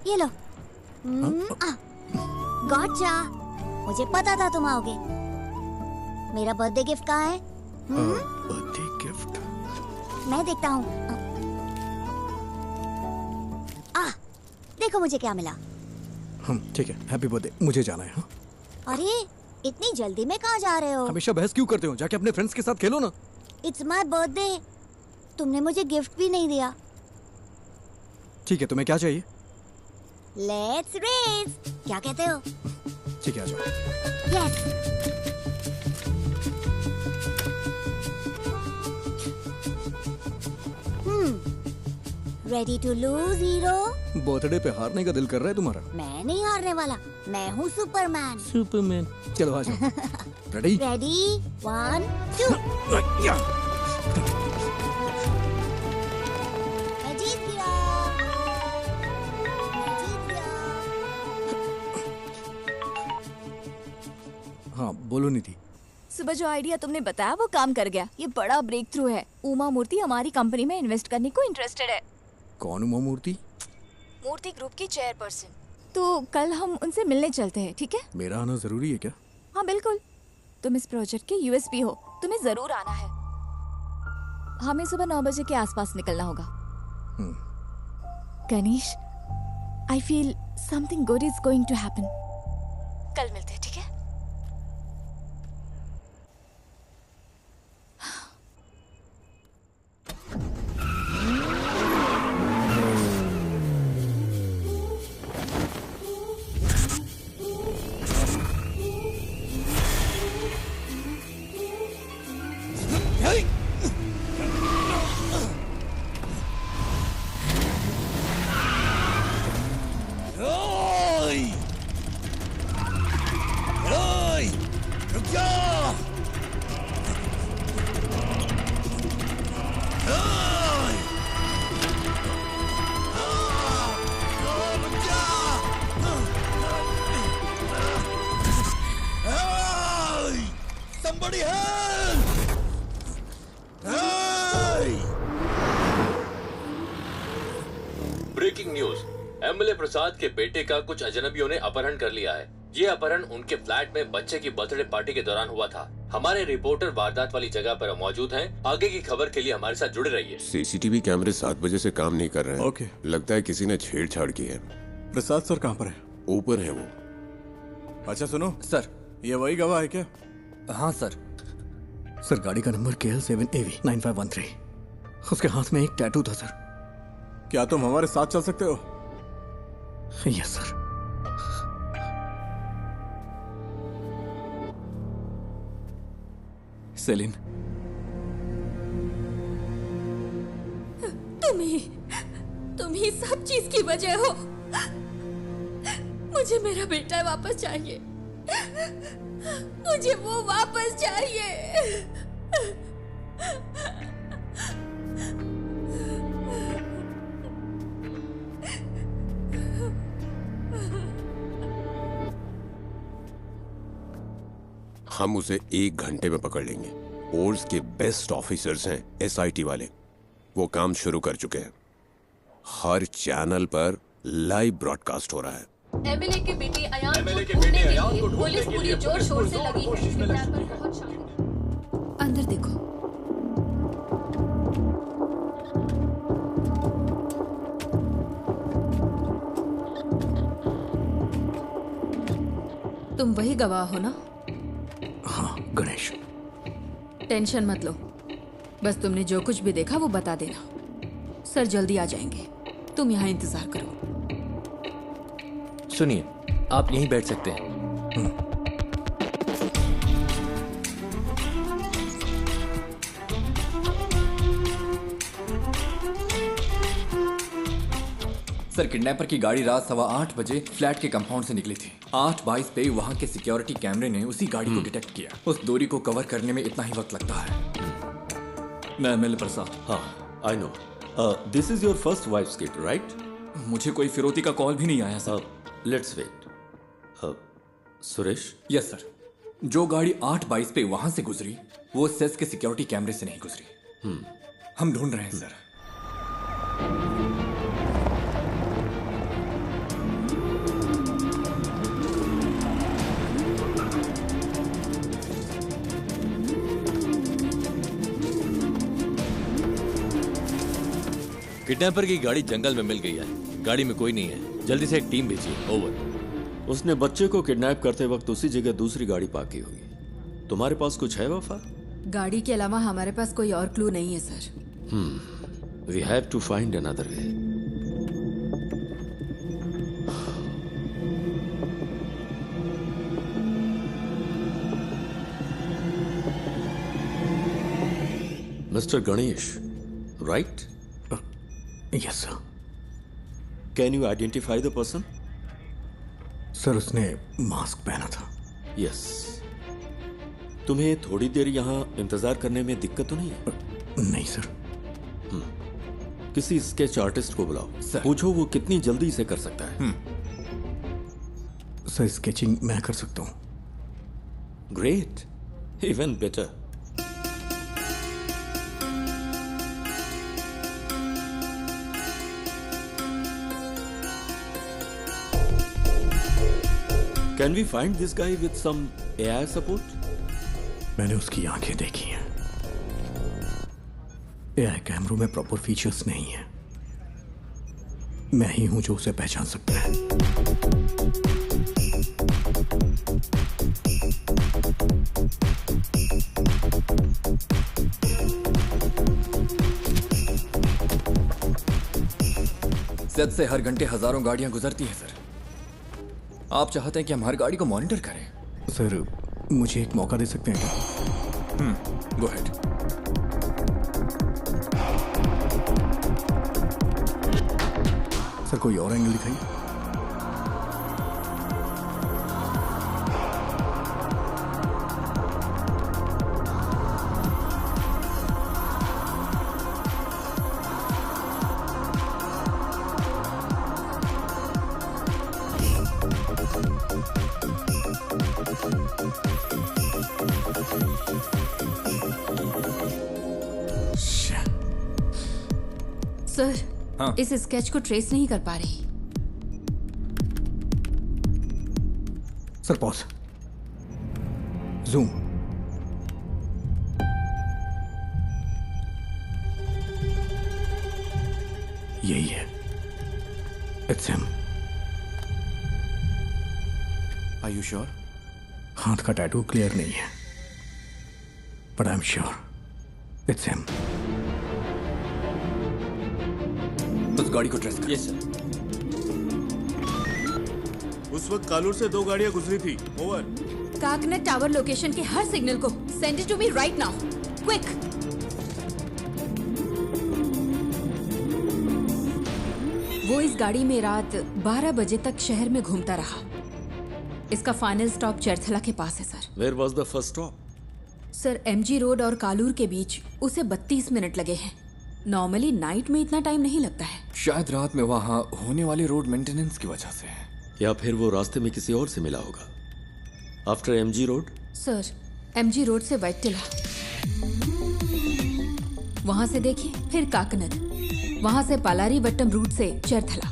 ये लो। गॉटचा, मुझे पता था तुम आओगे। मेरा बर्थडे गिफ्ट कहाँ है? बर्थडे गिफ्ट मैं देखता हूँ। देखो मुझे क्या मिला। ठीक है, हैप्पी बर्थडे। मुझे जाना है। हाँ? अरे इतनी जल्दी में कहाँ जा रहे हो? हमेशा बहस क्यों करते हो? जाके अपने फ्रेंड्स के साथ खेलो ना। इट्स माय बर्थडे, तुमने मुझे गिफ्ट भी नहीं दिया। ठीक है, तुम्हें क्या चाहिए? लेट्स रेस, क्या कहते हो? ठीक है, आ जाओ। Yes. Ready to lose hero? Birthday पे हारने का दिल कर रहा है तुम्हारा? मैं नहीं हारने वाला, मैं हूँ सुपरमैन। सुपरमैन, चलो आ जाओ। रेडी? रेडी, 1 2। मैं जीत गया। हाँ बोलो निधि। सुबह जो आइडिया तुमने बताया वो काम कर गया। ये बड़ा ब्रेक थ्रू है। उमा मूर्ति हमारी कंपनी में इन्वेस्ट करने को इंटरेस्टेड है। कौन उमा मूर्ति? मूर्ति ग्रुप की चेयरपर्सन। तो कल हम उनसे मिलने चलते हैं, ठीक है? मेरा आना जरूरी है क्या? हाँ बिल्कुल, तुम इस प्रोजेक्ट के यूएसपी हो, तुम्हें जरूर आना है। हमें सुबह 9 बजे के आसपास निकलना होगा। Ganesh, I feel something good is going to happen. कल मिलते हैं, ठीक है? ब्रेकिंग न्यूज, एमएलए प्रसाद के बेटे का कुछ अजनबियों ने अपहरण कर लिया है। ये अपहरण उनके फ्लैट में बच्चे की बर्थडे पार्टी के दौरान हुआ था। हमारे रिपोर्टर वारदात वाली जगह पर मौजूद हैं। आगे की खबर के लिए हमारे साथ जुड़े रहिए। सीसीटीवी कैमरे 7 बजे से काम नहीं कर रहे हैं। ओके। लगता है किसी ने छेड़छाड़ की है। प्रसाद सर कहाँ पर है? ऊपर है वो। अच्छा सुनो सर, ये वही गवाह है क्या? हाँ सर। सर गाड़ी का नंबर KL7AV 9513। उसके हाथ में एक टैटू था सर। क्या तुम हमारे साथ चल सकते हो? Yes sir. सेलिन, तुम ही सब चीज की वजह हो। मुझे मेरा बेटा वापस चाहिए। मुझे वो वापस चाहिए। हम उसे 1 घंटे में पकड़ लेंगे। फोर्स के बेस्ट ऑफिसर्स हैं SIT वाले। वो काम शुरू कर चुके हैं। हर चैनल पर लाइव ब्रॉडकास्ट हो रहा है। एमएलए के बेटे अयान को ढूंढने के लिए पुलिस पूरी जोर शोर से लगी है। अंदर देखो। तुम वही गवाह हो ना? हाँ गणेश। टेंशन मत लो, बस तुमने जो कुछ भी देखा वो बता देना। सर जल्दी आ जाएंगे, तुम यहाँ इंतजार करो। सुनिए, आप यहीं बैठ सकते हैं। सर, किडनैपर की गाड़ी रात 8:15 बजे फ्लैट के कंपाउंड से निकली थी। 8:22 पे वहां के सिक्योरिटी कैमरे ने उसी गाड़ी को डिटेक्ट किया। उस दूरी को कवर करने में इतना ही वक्त लगता है। मैं एमएलए प्रसाद। हाँ, I know. This is your first wife's kid, right? मुझे कोई फिरौती का कॉल भी नहीं आया sir. Let's wait. Suresh? Yes sir. जो गाड़ी 8:22 पे वहां से गुजरी वो सेस के सिक्योरिटी कैमरे से नहीं गुजरी। हम ढूंढ रहे हैं सर। किडनैपर की गाड़ी जंगल में मिल गई है। गाड़ी में कोई नहीं है। जल्दी से एक टीम भेजिए। ओवर। उसने बच्चे को किडनैप करते वक्त उसी जगह दूसरी गाड़ी पार्क की होगी। तुम्हारे पास कुछ है वफा? गाड़ी के अलावा हमारे पास कोई और क्लू नहीं है sir. We have to find another way. Mister Ganesh, right? Yes sir. Can you identify the person? Sir उसने मास्क पहना था। यस। तुम्हें थोड़ी देर यहाँ इंतजार करने में दिक्कत तो नहीं है? नहीं सर। किसी स्केच आर्टिस्ट को बुलाओ। पूछो वो कितनी जल्दी इसे कर सकता है। सर स्केचिंग मैं कर सकता हूँ। Great, even better. Can we find this guy with some AI support? मैंने उसकी आंखें देखी हैं। AI कैमरों में प्रॉपर फीचर्स नहीं है। मैं ही हूं जो उसे पहचान सकता है। सेट से हर घंटे हजारों गाड़ियां गुजरती हैं सर। आप चाहते हैं कि हम हर गाड़ी को मॉनिटर करें? सर मुझे एक मौका दे सकते हैं क्या? Go ahead. सर कोई और एंगल दिखाइए। सर इस स्केच को ट्रेस नहीं कर पा रही। Sir pause. जूम। यही है। It's him. Are you sure? हाथ का टैटू क्लियर नहीं है, but I am sure it's him. उस गाड़ी को ट्रेस करो। Yes sir. उस वक्त कालूर से 2 गाड़ियां गुजरी थी। ओवर। काकनेट टावर लोकेशन के हर सिग्नल को send it to me right now, quick. वो इस गाड़ी में रात 12 बजे तक शहर में घूमता रहा। इसका फाइनल स्टॉप चरथला के पास है sir. Where was the first stop? Sir MG road और कालूर के बीच उसे 32 मिनट लगे हैं। नॉर्मली नाइट में इतना टाइम नहीं लगता है। शायद रात में वहां होने वाले रोड मेंटेनेंस की वजह से है, या फिर वो रास्ते में किसी और से मिला होगा। After MG road? Sir MG road से वैटिला, वहां से देखिए, फिर काकनद, वहां से पालारी वट्टम रूट से चरथला।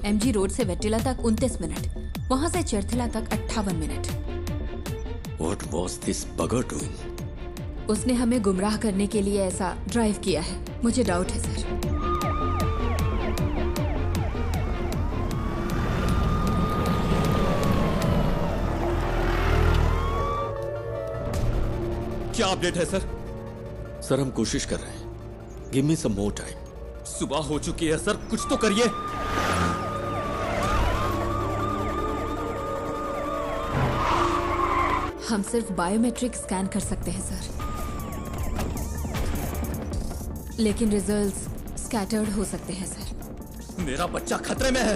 MG रोड से वैटिला तक 29 मिनट, वहां से चरथला तक 58 minute. What was this bugger doing? उसने हमें गुमराह करने के लिए ऐसा ड्राइव किया है। मुझे डाउट है सर। क्या अपडेट है सर? सर हम कोशिश कर रहे हैं। गिव मी सम मोर टाइम। सुबह हो चुकी है सर, कुछ तो करिए। हम सिर्फ बायोमेट्रिक स्कैन कर सकते हैं सर, लेकिन रिजल्ट्स स्कैटर्ड हो सकते हैं सर। मेरा बच्चा खतरे में है।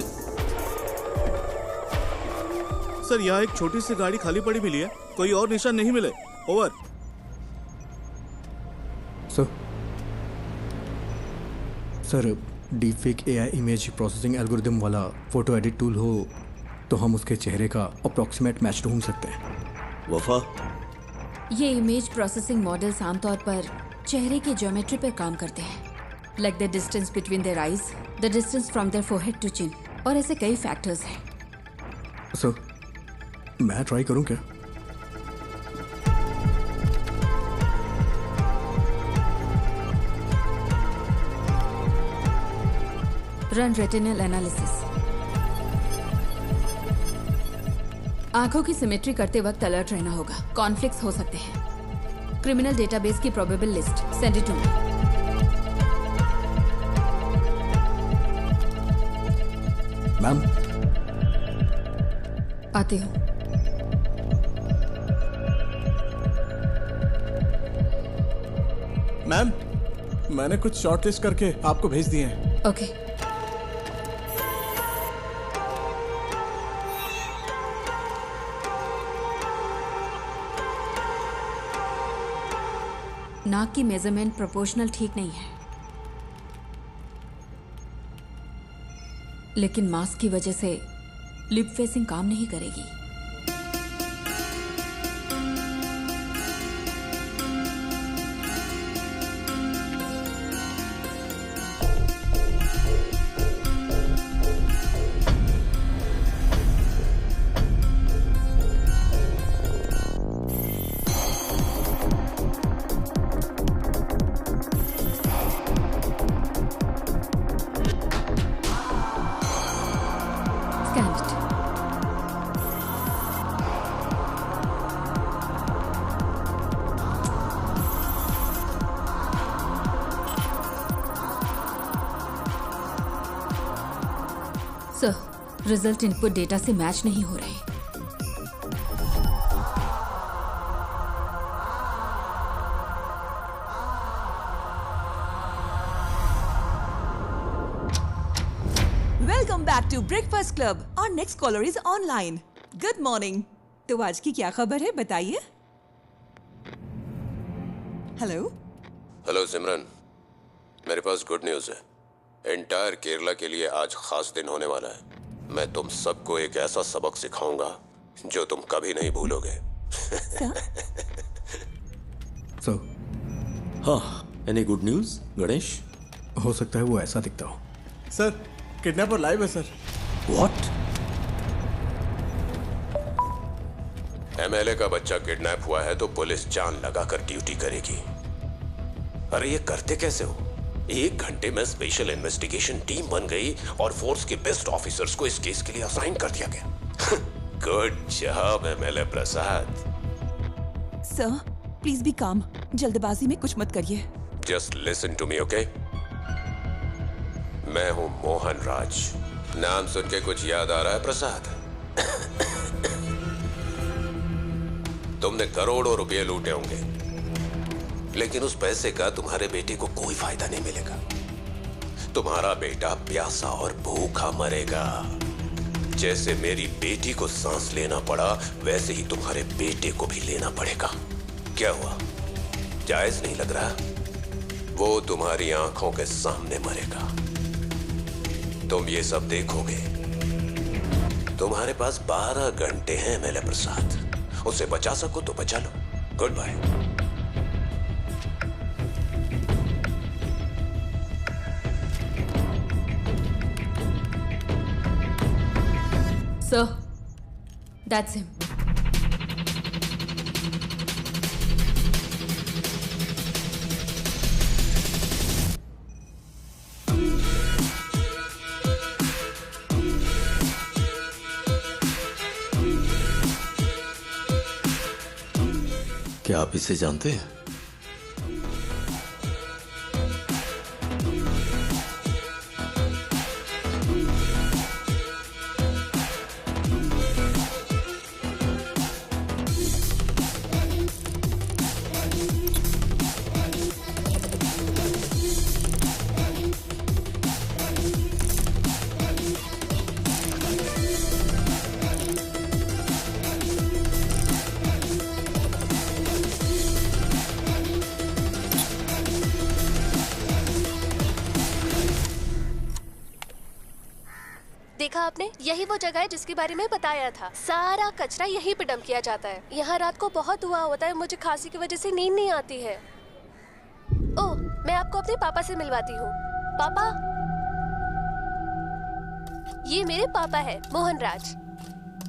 सर यहाँ एक छोटी सी गाड़ी खाली पड़ी मिली है, कोई और निशान नहीं मिले। Over. Sir deepfake AI image processing algorithm वाला फोटो एडिट टूल हो तो हम उसके चेहरे का अप्रॉक्सीमेट मैच ढूंढ सकते हैं। वफा, ये इमेज प्रोसेसिंग मॉडल्स आमतौर पर चेहरे की ज्योमेट्री पर काम करते हैं, like the distance between their eyes, the distance from their forehead to chin, और ऐसे कई फैक्टर्स हैं। सर, मैं ट्राई करूं क्या? Run retinal analysis. आंखों की सिमेट्री करते वक्त अलर्ट रहना होगा, कॉन्फ्लिक्ट्स हो सकते हैं। क्रिमिनल डेटाबेस की probable list send it to me. Ma'am, आती हूँ। मैम, मैंने कुछ शॉर्टलिस्ट करके आपको भेज दिए हैं। ओके। नाक की मेजरमेंट प्रोपोर्शनल ठीक नहीं है, लेकिन मास्क की वजह से लिप फेसिंग काम नहीं करेगी। सर, रिजल्ट इनपुट डेटा से मैच नहीं हो रहे। Welcome back to breakfast club. और next caller is online. Good morning. तो आज की क्या खबर है, बताइए। हेलो। हेलो सिमरन, मेरे पास गुड न्यूज़ है। एंटायर केरला के लिए आज खास दिन होने वाला है। मैं तुम सबको एक ऐसा सबक सिखाऊंगा जो तुम कभी नहीं भूलोगे। सो, हाँ, एनी गुड न्यूज़ गणेश? हो सकता है वो ऐसा दिखता हो। सर, किडनैपर लाइव है सर। व्हाट? एमएलए का बच्चा किडनैप हुआ है तो पुलिस जान लगाकर ड्यूटी करेगी। अरे ये करते कैसे हो? 1 घंटे में स्पेशल इन्वेस्टिगेशन टीम बन गई और फोर्स के बेस्ट ऑफिसर्स को इस केस के लिए असाइन कर दिया गया। Good job MLA Prasad. Sir, please be calm. जल्दबाजी में कुछ मत करिए। Just listen to me, okay? मैं हूं मोहन राज। नाम सुन के कुछ याद आ रहा है प्रसाद? तुमने करोड़ों रुपए लूटे होंगे, लेकिन उस पैसे का तुम्हारे बेटे को कोई फायदा नहीं मिलेगा। तुम्हारा बेटा प्यासा और भूखा मरेगा। जैसे मेरी बेटी को सांस लेना पड़ा, वैसे ही तुम्हारे बेटे को भी लेना पड़ेगा। क्या हुआ, जायज नहीं लग रहा? वो तुम्हारी आंखों के सामने मरेगा, तुम ये सब देखोगे। तुम्हारे पास 12 घंटे हैं एमएलए प्रसाद। उसे बचा सको तो बचा लो। Good bye. Sir, that's him. क्या आप इसे जानते हैं? देखा आपने, यही वो जगह है जिसके बारे में बताया था। सारा कचरा यहीं पे डंप किया जाता है। यहाँ रात को बहुत धुआं होता है, मुझे खांसी की वजह से नींद नहीं आती है। ओह, मैं आपको अपने पापा से मिलवाती हूँ। पापा, ये मेरे पापा है, मोहन राज।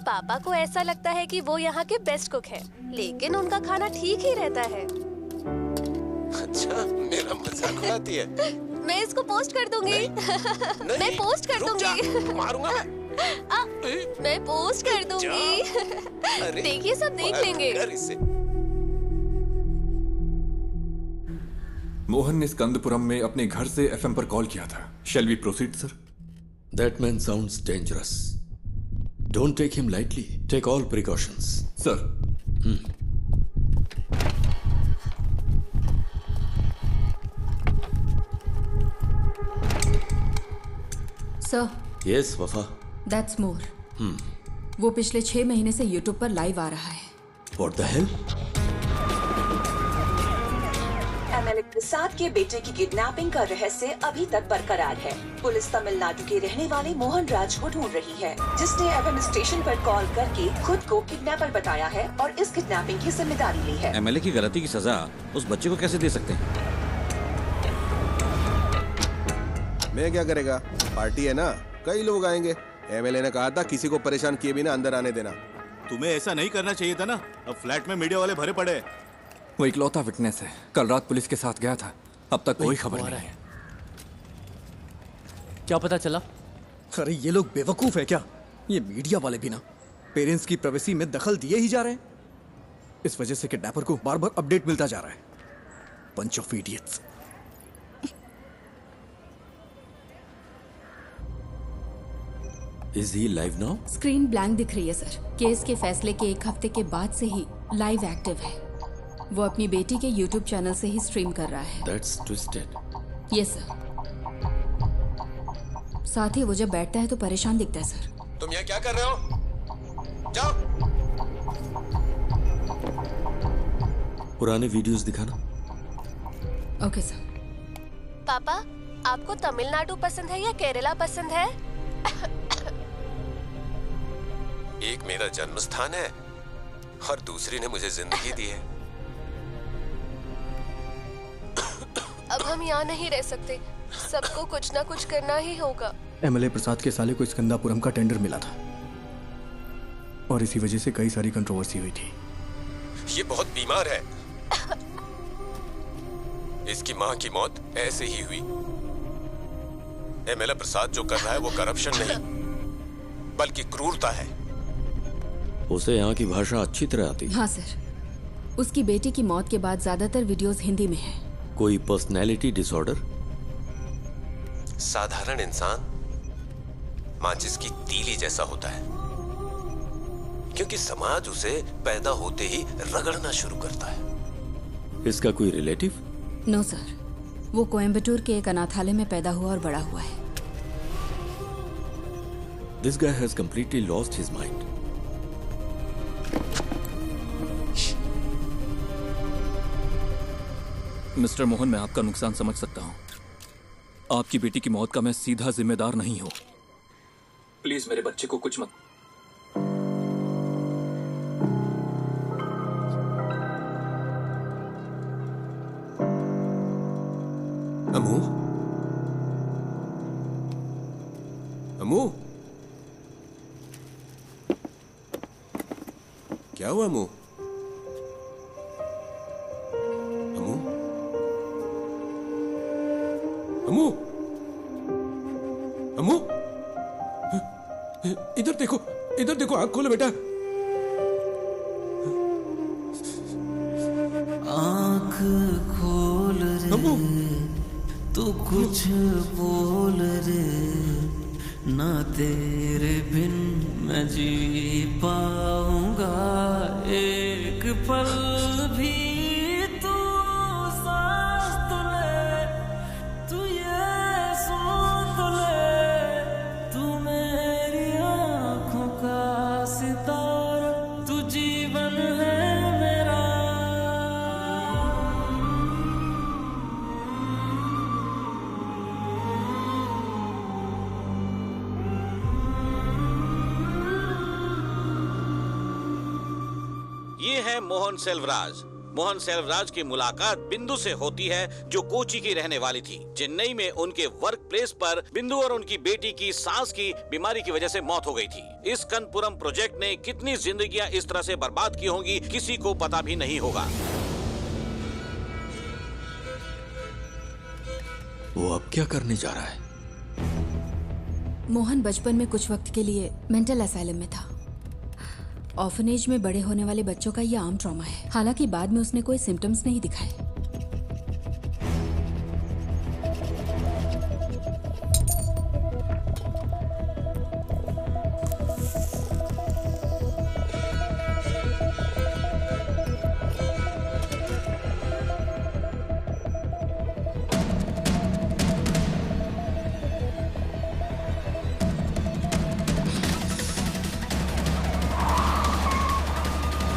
पापा को ऐसा लगता है कि वो यहाँ के बेस्ट कुक हैं, लेकिन उनका खाना ठीक ही रहता है। अच्छा, मेरा मजाक उड़ाती है। मैं इसको पोस्ट कर दूंगी। मैं पोस्ट कर दूंगी। मारूंगा मैं पोस्ट कर दूंगी। देखिए, सब देख लेंगे। मोहन ने स्कंदपुरम में अपने घर से एफएम पर कॉल किया था। Shall we proceed sir? That man sounds dangerous. Don't take him lightly. Take all precautions. Sir. Sir. Yes, Wafa. That's more. वो पिछले 6 महीने से YouTube पर लाइव आ रहा है। What the hell? एमएलए प्रसाद के बेटे की किडनैपिंग का रहस्य अभी तक बरकरार है। पुलिस तमिलनाडु के रहने वाले मोहन राज को ढूंढ रही है, जिसने एफएम स्टेशन पर कॉल करके खुद को किडनैपर बताया है और इस किडनैपिंग की जिम्मेदारी ली है। एमएलए की गलती की सजा उस बच्चे को कैसे दे सकते हैं? मैं क्या करेगा, पार्टी है ना, कई लोग आएंगे। एमएलए ने कहा था किसी को परेशान किए बिना अंदर आने देना। तुम्हें ऐसा नहीं करना चाहिए था ना। अब फ्लैट में मीडिया वाले भरे पड़े। वो इकलौता विटनेस है, कल रात पुलिस के साथ गया था, अब तक कोई खबर नहीं है। क्या पता चला? अरे ये लोग बेवकूफ है क्या? ये मीडिया वाले भी ना पेरेंट्स की प्राइवेसी में दखल दिए ही जा रहे हैं। इस वजह से किडनैपर को बार बार अपडेट मिलता जा रहा है। Bunch of idiots. Is he live now? Screen blank दिख रही है सर। केस के फैसले के 1 हफ्ते के बाद से ही लाइव एक्टिव है। वो अपनी बेटी के YouTube चैनल से ही स्ट्रीम कर रहा है। That's twisted. Yes sir. साथ ही वो जब बैठता है तो परेशान दिखता है सर। तुम यहाँ क्या कर रहे हो? जाओ। पुराने वीडियोस दिखाना। Okay sir. पापा, आपको तमिलनाडु पसंद है या केरला पसंद है? एक मेरा जन्म स्थान है और दूसरी ने मुझे जिंदगी दी है। अब हम यहाँ नहीं रह सकते, सबको कुछ ना कुछ करना ही होगा। एमएलए प्रसाद के साले को स्कंदापुरम का टेंडर मिला था और इसी वजह से कई सारी कंट्रोवर्सी हुई थी। ये बहुत बीमार है। इसकी माँ की मौत ऐसे ही हुई। एमएलए प्रसाद जो कर रहा है वो करप्शन नहीं बल्कि क्रूरता है। उसे यहाँ की भाषा अच्छी तरह आती है। हाँ सर। उसकी बेटी की मौत के बाद ज्यादातर वीडियोस हिंदी में हैं। कोई पर्सनैलिटी डिसऑर्डर? साधारण इंसान माचिस की तीली जैसा होता है, क्योंकि समाज उसे पैदा होते ही रगड़ना शुरू करता है। इसका कोई रिलेटिव? नो सर, वो कोयम्बटूर के एक अनाथालय में पैदा हुआ और बड़ा हुआ है। This guy has completely lost his mind. Mister Mohan, मैं आपका नुकसान समझ सकता हूं। आपकी बेटी की मौत का मैं सीधा जिम्मेदार नहीं हूं। प्लीज मेरे बच्चे को कुछ मत। अमू, अमू, क्या हुआ अमू? अमू, अमू, अमू, इधर देखो, इधर देखो, आंख खोलो बेटा। आंख खोल रे, तू कुछ बोल रे, ना तेरे बिन मैं जी पाऊंगा एक पल भी। तू सांस तो ले, तू ये सुन तो ले, तू मेरी आंखों का सितारा, तू जीवन है मेरा। ये है मोहन सेल्वराज। मोहन सेल्वराज की मुलाकात बिंदु से होती है, जो कोची की रहने वाली थी। चेन्नई में उनके वर्क प्लेस पर बिंदु और उनकी बेटी की सांस की बीमारी की वजह से मौत हो गई थी। इस कनपुरम प्रोजेक्ट ने कितनी जिंदगियां इस तरह से बर्बाद की होंगी, किसी को पता भी नहीं होगा। वो अब क्या करने जा रहा है? मोहन बचपन में कुछ वक्त के लिए मेंटल असाइलम में था। ऑर्फनेज में बड़े होने वाले बच्चों का यह आम ट्रॉमा है। हालांकि बाद में उसने कोई सिम्टम्स नहीं दिखाए।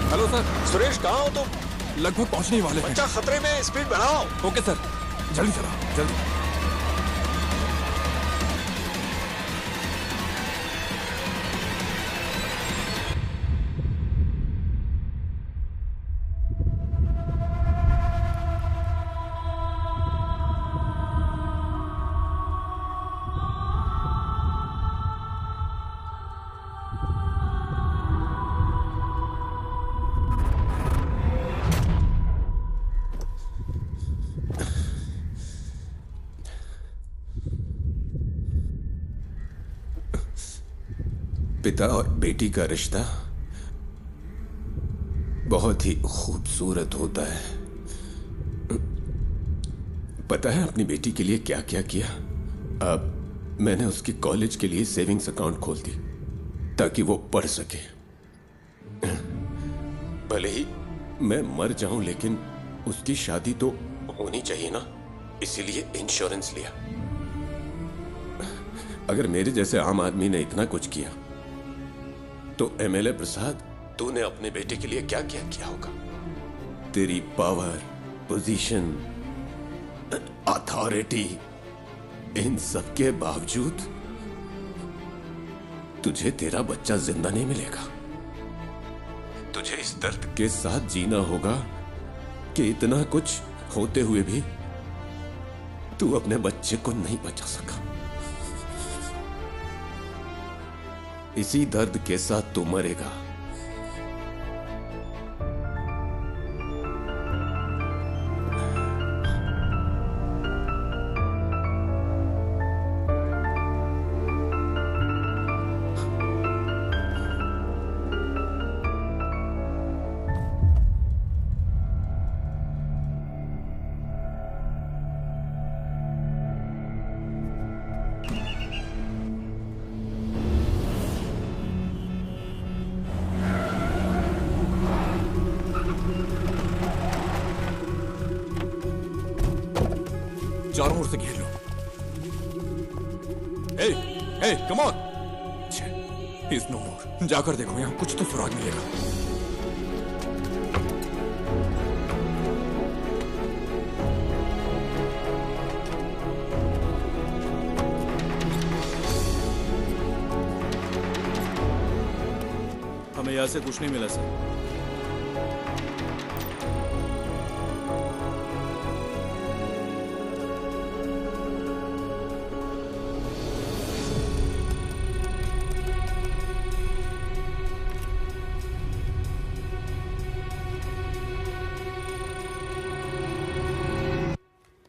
Hello sir. सुरेश, कहाँ हो तुम? लगभग पहुंचने वाले हैं। बच्चा खतरे में, स्पीड बढ़ाओ। ओके सर, जल्दी चलाओ, जल्दी। पिता और बेटी का रिश्ता बहुत ही खूबसूरत होता है। पता है अपनी बेटी के लिए क्या क्या किया? अब मैंने उसकी कॉलेज के लिए सेविंग्स अकाउंट खोल दी ताकि वो पढ़ सके। भले ही मैं मर जाऊं, लेकिन उसकी शादी तो होनी चाहिए ना, इसीलिए इंश्योरेंस लिया। अगर मेरे जैसे आम आदमी ने इतना कुछ किया तो एमएलए प्रसाद, तूने अपने बेटे के लिए क्या क्या किया होगा? तेरी पावर, पोजीशन, अथॉरिटी, इन सब के बावजूद तुझे तेरा बच्चा जिंदा नहीं मिलेगा। तुझे इस दर्द के साथ जीना होगा कि इतना कुछ होते हुए भी तू अपने बच्चे को नहीं बचा सका। इसी दर्द के साथ तू मरेगा। चारों ओर से घेर लो। हे, कम ऑन। इज नो मोर। जाकर देखो, यहां कुछ तो सुराग मिलेगा। हमें यहां से कुछ नहीं मिला सर।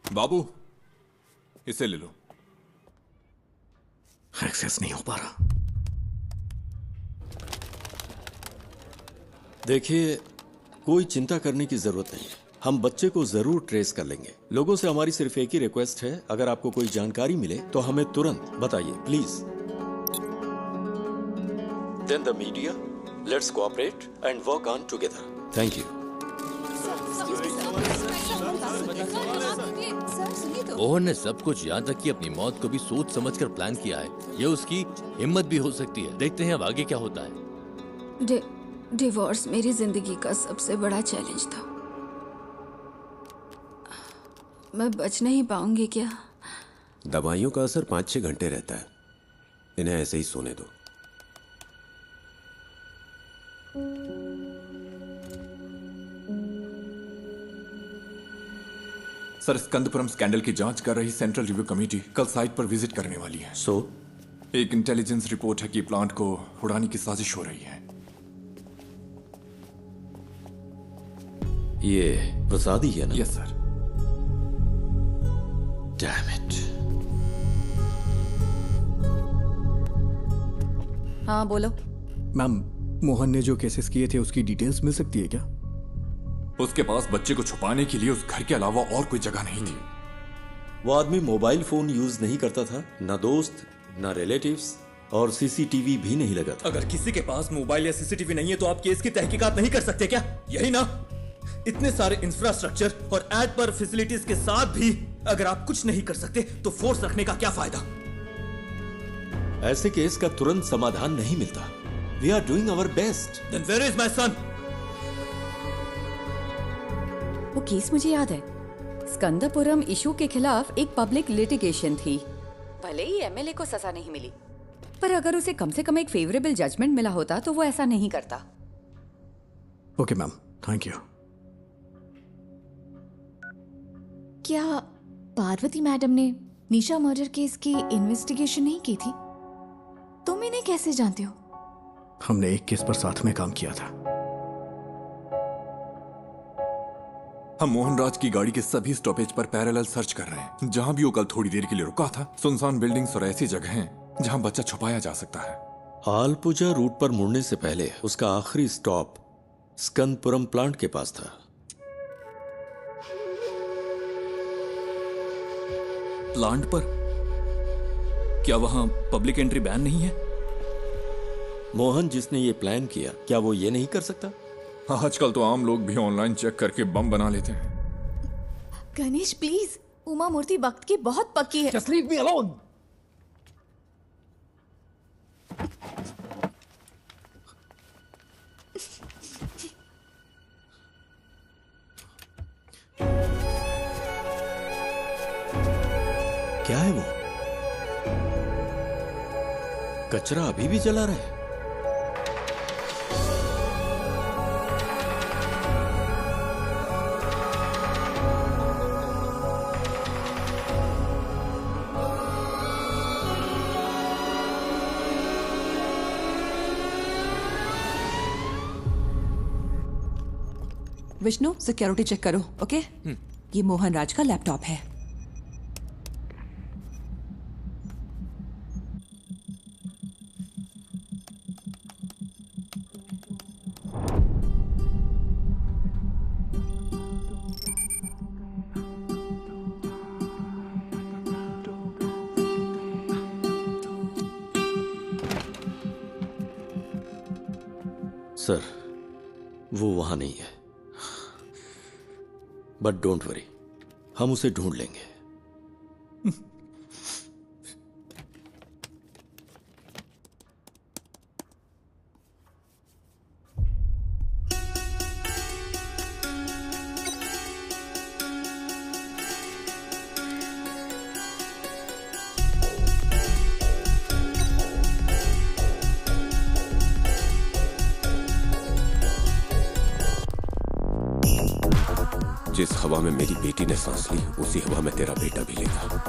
बाबू, इसे ले लो। एक्सेस नहीं हो पा रहा। देखिए, कोई चिंता करने की जरूरत नहीं। हम बच्चे को जरूर ट्रेस कर लेंगे। लोगों से हमारी सिर्फ एक ही रिक्वेस्ट है, अगर आपको कोई जानकारी मिले तो हमें तुरंत बताइए, please. Then the media, let's cooperate and work on together. Thank you. Mohan ने सब कुछ, यहाँ तक कि अपनी मौत को भी सोच समझकर प्लान किया है। ये उसकी हिम्मत भी हो सकती है। देखते हैं अब आगे क्या होता है। डिवोर्स मेरी जिंदगी का सबसे बड़ा चैलेंज था। मैं बच नहीं पाऊंगी क्या? दवाइयों का असर 5-6 घंटे रहता है। इन्हें ऐसे ही सोने दो। सर, स्कंदपुरम स्कैंडल की जांच कर रही सेंट्रल रिव्यू कमेटी कल साइट पर विजिट करने वाली है। एक इंटेलिजेंस रिपोर्ट है कि प्लांट को उड़ाने की साजिश हो रही है। ये प्रसाद ही है ना? Yes sir. Damn it. हाँ बोलो। मैम, मोहन ने जो केसेस किए थे उसकी डिटेल्स मिल सकती है क्या? उसके पास बच्चे को छुपाने के लिए उस घर के अलावा और कोई जगह नहीं थी। वो आदमी मोबाइल फोन यूज नहीं करता था, ना दोस्त ना रिलेटिव्स, और सीसीटीवी भी नहीं लगा था। अगर किसी के पास मोबाइल या सीसीटीवी नहीं है तो आप केस की तहकीकात नहीं कर सकते क्या? यही ना? इतने सारे इंफ्रास्ट्रक्चर और एड पर फैसिलिटीज के साथ भी अगर आप कुछ नहीं कर सकते तो फोर्स रखने का क्या फायदा? ऐसे केस का तुरंत समाधान नहीं मिलता। We are doing our best. Then where is my son? वो केस मुझे याद है। स्कंदपुरम इशू के खिलाफ एक पब्लिक लिटिगेशन थी। भले ही एमएलए को सजा नहीं मिली, पर अगर उसे कम से कम एक फेवरेबल जजमेंट मिला होता तो वो ऐसा नहीं करता। Okay ma'am, thank you. क्या पार्वती मैडम ने निशा मर्डर केस की इन्वेस्टिगेशन नहीं की थी? तुम इन्हें कैसे जानते हो? हमने एक केस पर साथ में काम किया था। हम मोहनराज की गाड़ी के सभी स्टॉपेज पर पैरेलल सर्च कर रहे हैं। जहां भी वो कल थोड़ी देर के लिए रुका था, सुनसान बिल्डिंग्स और ऐसी जगह हैं जहां बच्चा छुपाया जा सकता है। आलपुजा रूट पर मुड़ने से पहले उसका आखिरी स्टॉप स्कंदपुरम प्लांट के पास था। प्लांट पर? क्या वहां पब्लिक एंट्री बैन नहीं है? मोहन जिसने ये प्लान किया, क्या वो ये नहीं कर सकता? आजकल तो आम लोग भी ऑनलाइन चेक करके बम बना लेते हैं। गणेश प्लीज, उमा मूर्ति वक्त की बहुत पक्की है। Just leave me alone. क्या है वो? कचरा अभी भी जला रहा है। विष्णु, सिक्योरिटी चेक करो, ओके? ये मोहन राज का लैपटॉप है। सर, वो वहां नहीं है, बट डोंट वरी, हम उसे ढूंढ लेंगे। जिस हवा में मेरी बेटी ने सांस ली, उसी हवा में तेरा बेटा भी लेगा।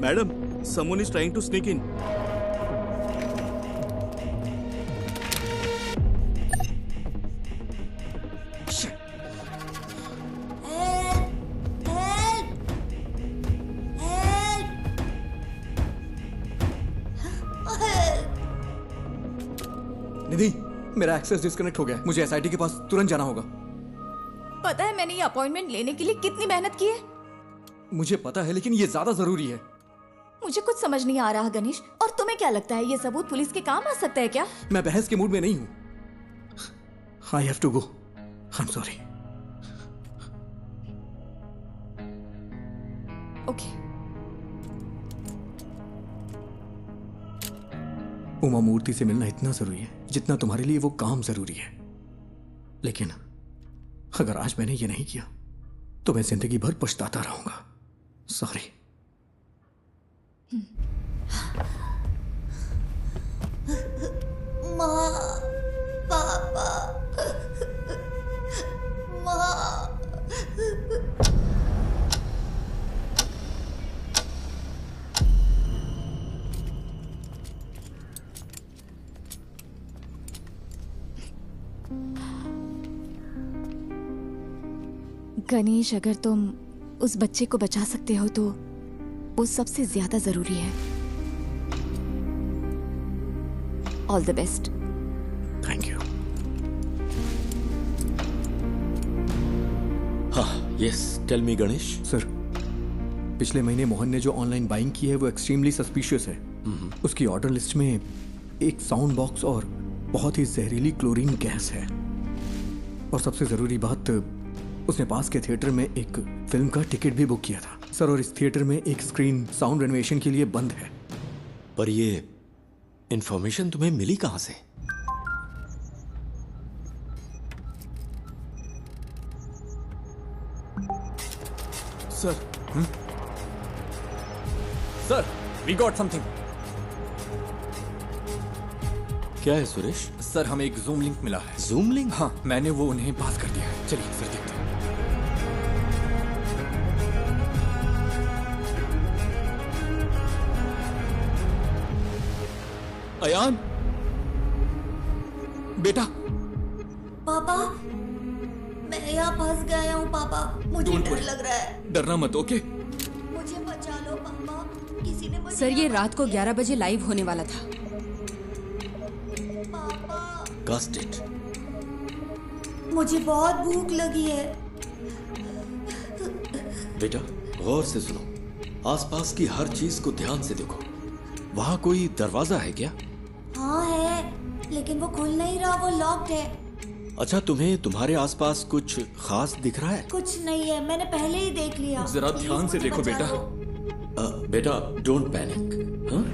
Madam, someone is trying to sneak in. निधि, मेरा एक्सेस डिस्कनेक्ट हो गया है। मुझे एसआईटी के पास तुरंत जाना होगा। पता है मैंने ये अपॉइंटमेंट लेने के लिए कितनी मेहनत की है? मुझे पता है, लेकिन ये ज्यादा जरूरी है। मुझे कुछ समझ नहीं आ रहा गणेश। और तुम्हें क्या लगता है ये सबूत पुलिस के काम आ सकता है क्या? मैं बहस के मूड में नहीं हूं। I have to go. I am sorry. Okay. Uma Murthy से मिलना इतना जरूरी है जितना तुम्हारे लिए वो काम जरूरी है। लेकिन अगर आज मैंने ये नहीं किया तो मैं जिंदगी भर पछताता रहूंगा। सॉरी। माँ, पापा, माँ। गणेश, अगर तुम उस बच्चे को बचा सकते हो तो वो सबसे ज्यादा जरूरी है। All the best. Thank you. हाँ, yes, tell me Ganesh. Sir, पिछले महीने मोहन ने जो ऑनलाइन बाइंग की है वो एक्सट्रीमली सस्पिशियस है। उसकी ऑर्डर लिस्ट में एक साउंड बॉक्स और बहुत ही जहरीली क्लोरीन गैस है। और सबसे जरूरी बात, उसने पास के थिएटर में एक फिल्म का टिकट भी बुक किया था सर। और इस थिएटर में एक स्क्रीन साउंड रेनोवेशन के लिए बंद है। पर ये इंफॉर्मेशन तुम्हें मिली कहां से? Sir, sir, we got something. क्या है सुरेश? सर, हमें एक जूम लिंक मिला है। Zoom link? हाँ, मैंने वो उन्हें पास कर दिया है। चलिए सर, देखते हैं। अयान, बेटा। पापा, मैं यहाँ फंस गया हूँ पापा। मुझे डर लग रहा है। डरना मत, ओके? मुझे बचा लो पापा। किसी ने मुझे। सर, ये रात को 11 बजे लाइव होने वाला था। Cast it. मुझे बहुत भूख लगी है। बेटा, गौर से सुनो। आसपास की हर चीज को ध्यान से देखो। वहां कोई दरवाजा है क्या? हाँ है, लेकिन वो खुल नहीं रहा, वो लॉक्ड है। अच्छा, तुम्हें तुम्हारे आसपास कुछ खास दिख रहा है? कुछ नहीं है, मैंने पहले ही देख लिया। जरा ध्यान से देखो बेटा। बेटा, डोंट पैनिक। हाँ?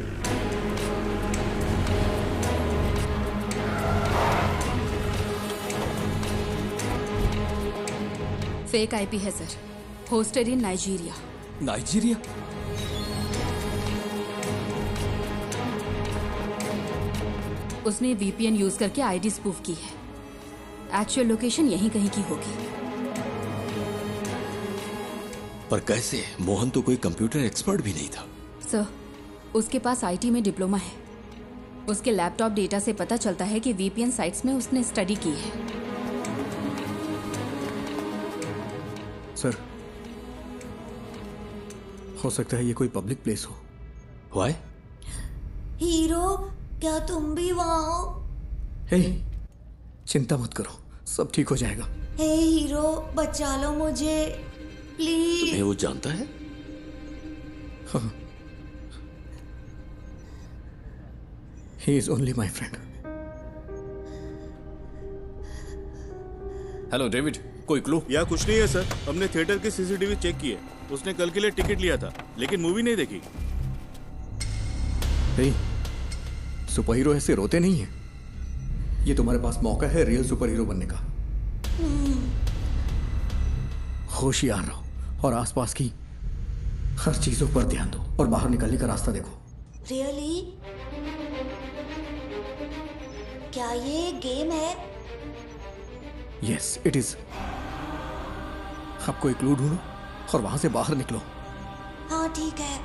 फेक आईपी है सर। होस्टेड इन नाइजीरिया। नाइजीरिया? उसने वीपीएन यूज करके आईडी स्पूफ की है। एक्चुअल लोकेशन यहीं कहीं की होगी। पर कैसे? मोहन तो कोई कंप्यूटर एक्सपर्ट भी नहीं था। सर, उसके पास आईटी में डिप्लोमा है। उसके लैपटॉप डेटा से पता चलता है कि वीपीएन साइट्स में उसने स्टडी की है। सर, हो सकता है ये कोई पब्लिक प्लेस हो। Why? हीरो, क्या तुम भी वहाँ हो? हे, चिंता मत करो, सब ठीक हो जाएगा। हे हीरो, बचा लो मुझे प्लीज। तुम्हें वो जानता है? हाँ। He is only my friend. Hello David, कोई क्लू? या कुछ नहीं है सर। हमने थिएटर की सीसीटीवी चेक की है। उसने कल के लिए टिकट लिया था, लेकिन मूवी नहीं देखी। hey, सुपर हीरो ऐसे रोते नहीं है। ये तुम्हारे पास मौका है रियल सुपर हीरो बनने का। होशियार रहो और आसपास की हर चीजों पर ध्यान दो और बाहर निकलने का रास्ता देखो। रियली? क्या ये गेम है? Yes, it is. अब कोई क्लू ढूंढो और वहां से बाहर निकलो। हाँ ठीक है।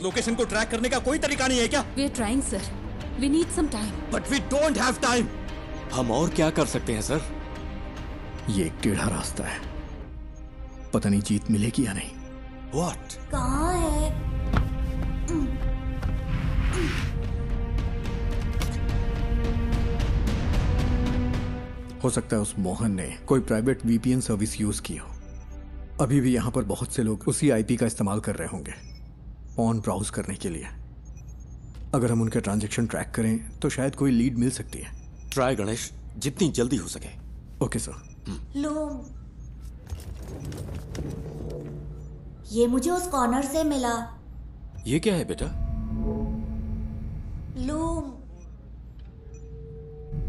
लोकेशन को ट्रैक करने का कोई तरीका नहीं है क्या? We are trying, sir. We need some time. But we don't have time. हम और क्या कर सकते हैं सर? ये एक टेढ़ा रास्ता है, पता नहीं जीत मिलेगी या नहीं। What? कहाँ है? हो सकता है उस मोहन ने कोई प्राइवेट वीपीएन सर्विस यूज की हो। अभी भी यहाँ पर बहुत से लोग उसी आईपी का इस्तेमाल कर रहे होंगे ऑन ब्राउज करने के लिए। अगर हम उनके ट्रांजैक्शन ट्रैक करें तो शायद कोई लीड मिल सकती है। ट्राई गणेश, जितनी जल्दी हो सके। Okay sir. लूम, ये मुझे उस कॉर्नर से मिला। ये क्या है बेटा? लूम,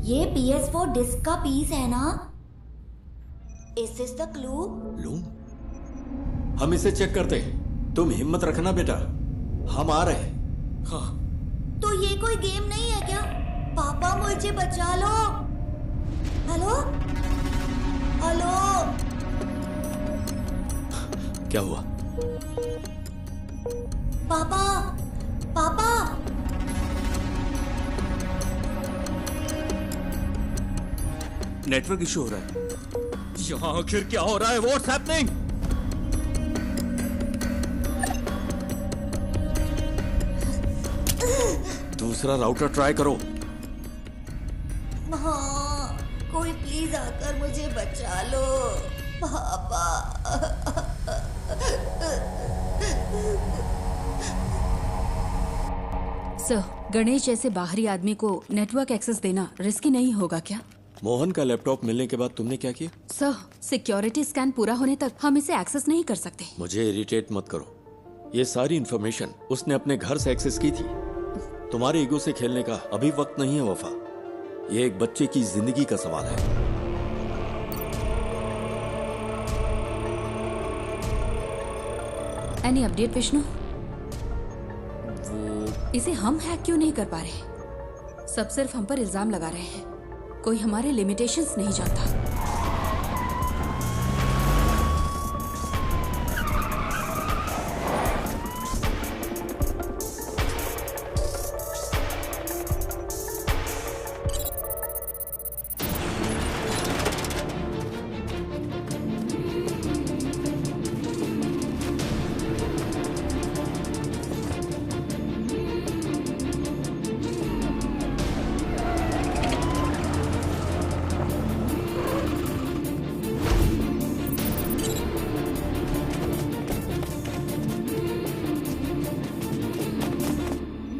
ये PS4 डिस्क का पीस है ना? Is this the clue? Loom, हम इसे चेक करते हैं। तुम हिम्मत रखना बेटा, हम आ रहे हैं। हाँ। तो ये कोई गेम नहीं है क्या? पापा मुझे बचा लो। हेलो हेलो, क्या हुआ? पापा पापा, नेटवर्क इशू हो रहा है। यहाँ आखिर क्या हो रहा है? What's happening? दूसरा राउटर ट्राई करो। हाँ, कोई प्लीज आकर मुझे बचा लो पापा। सर, गणेश जैसे बाहरी आदमी को नेटवर्क एक्सेस देना रिस्की नहीं होगा क्या? मोहन का लैपटॉप मिलने के बाद तुमने क्या किया? सर, सिक्योरिटी स्कैन पूरा होने तक हम इसे एक्सेस नहीं कर सकते। मुझे इरिटेट मत करो। ये सारी इंफॉर्मेशन उसने अपने घर से एक्सेस की थी। तुम्हारे ईगो से खेलने का अभी वक्त नहीं है वफा। ये एक बच्चे की जिंदगी का सवाल है। Any update Vishnu? इसे हम हैक क्यों नहीं कर पा रहे? सब सिर्फ हम पर इल्जाम लगा रहे हैं। कोई हमारे लिमिटेशंस नहीं जानता।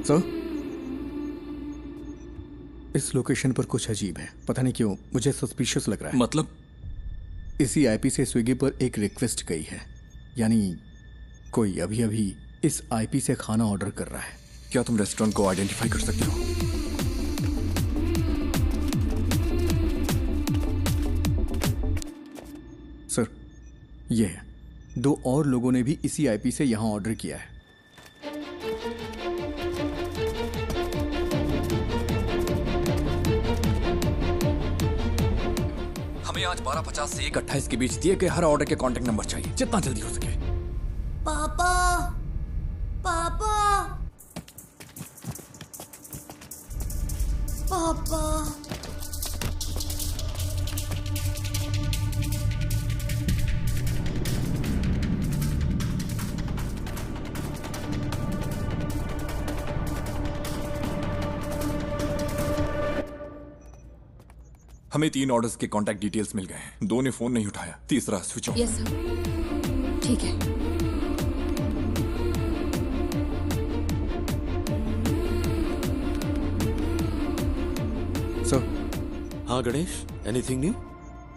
सर, इस लोकेशन पर कुछ अजीब है। पता नहीं क्यों मुझे सस्पिशियस लग रहा है। मतलब? इसी आईपी से स्विगी पर एक रिक्वेस्ट गई है, यानी कोई अभी अभी इस आईपी से खाना ऑर्डर कर रहा है। क्या तुम रेस्टोरेंट को आइडेंटिफाई कर सकते हो? सर, ये है। 2 और लोगों ने भी इसी आईपी से यहां ऑर्डर किया है। हमें आज 12:50 से 1:28 के बीच दिए गए हर ऑर्डर के कॉन्टेक्ट नंबर चाहिए, जितना जल्दी हो सके। पापा पापा पापा, हमें 3 ऑर्डर्स के कॉन्टैक्ट डिटेल्स मिल गए हैं। 2 ने फोन नहीं उठाया, तीसरा स्विच ऑफ। यस सर, ठीक है। सर। हाँ गणेश, एनीथिंग न्यू?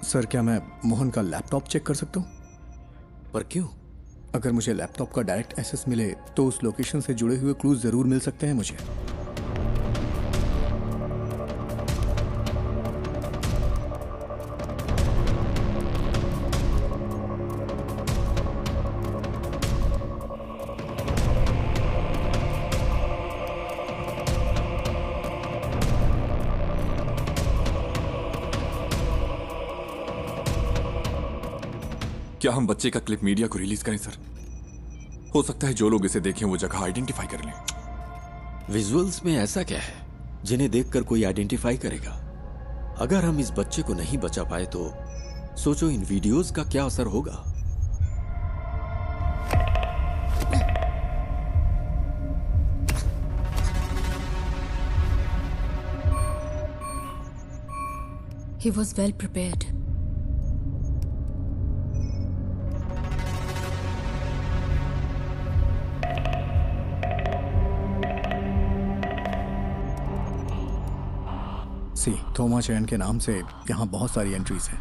सर, क्या मैं मोहन का लैपटॉप चेक कर सकता हूँ? पर क्यों? अगर मुझे लैपटॉप का डायरेक्ट एक्सेस मिले तो उस लोकेशन से जुड़े हुए क्लूज जरूर मिल सकते हैं मुझे। क्या हम बच्चे का क्लिप मीडिया को रिलीज करें सर? हो सकता है जो लोग इसे देखें वो जगह आइडेंटिफाई कर लें। विजुअल्स में ऐसा क्या है जिन्हें देखकर कोई आइडेंटिफाई करेगा? अगर हम इस बच्चे को नहीं बचा पाए तो सोचो इन वीडियोस का क्या असर होगा। He was well prepared. सी थोमा चैन के नाम से यहाँ बहुत सारी एंट्रीज हैं।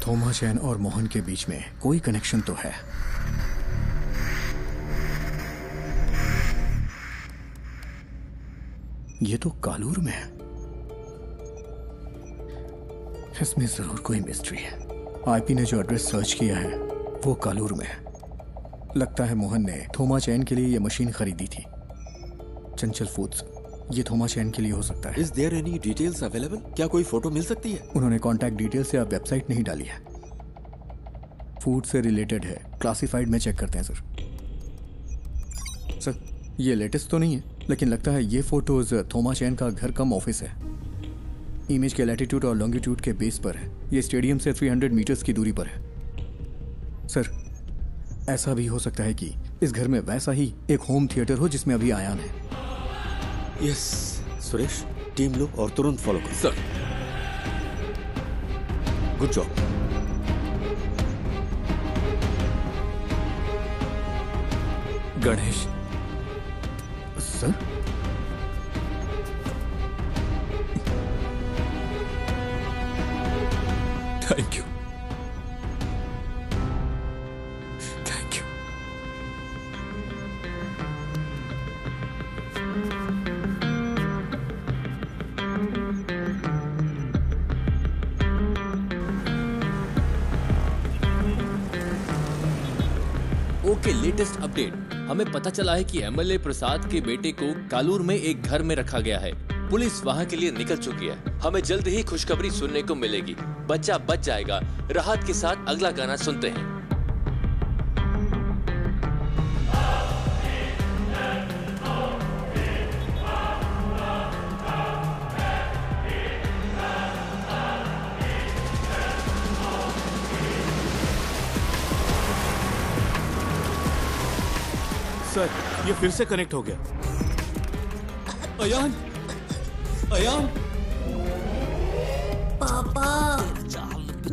थोमा चैन और मोहन के बीच में कोई कनेक्शन तो है। ये तो कालूर में है। इसमें जरूर कोई मिस्ट्री है। आईपी ने जो एड्रेस सर्च किया है वो कालूर में है। लगता है मोहन ने थोमा चैन के लिए ये मशीन खरीदी थी। चंचल फूड्स, ये थोमा चैन के लिए हो सकता है। Is there any details available? क्या कोई फोटो मिल सकती है? उन्होंने कॉन्टैक्ट डिटेल से अब वेबसाइट नहीं डाली है। फूड से रिलेटेड है, क्लासिफाइड में चेक करते हैं सर। सर ये लेटेस्ट तो नहीं है, लेकिन लगता है ये फोटोज थोमा चैन का घर कम ऑफिस है। इमेज के लैटिट्यूड और लॉन्गिट्यूड के बेस पर है। ये स्टेडियम से 300 मीटर्स की दूरी पर है। सर ऐसा भी हो सकता है कि इस घर में वैसा ही एक होम थिएटर हो जिसमें अभी आयान है। यस सुरेश, टीम लो और तुरंत फॉलो करो। Sir good job. Ganesh sir, thank you, thank you. Okay, latest update. हमें पता चला है कि एमएलए प्रसाद के बेटे को कालूर में एक घर में रखा गया है। पुलिस वहां के लिए निकल चुकी है। हमें जल्द ही खुशखबरी सुनने को मिलेगी। बच्चा बच जाएगा। राहत के साथ अगला गाना सुनते हैं। सर ये फिर से कनेक्ट हो गया। अयान, अयान, पापा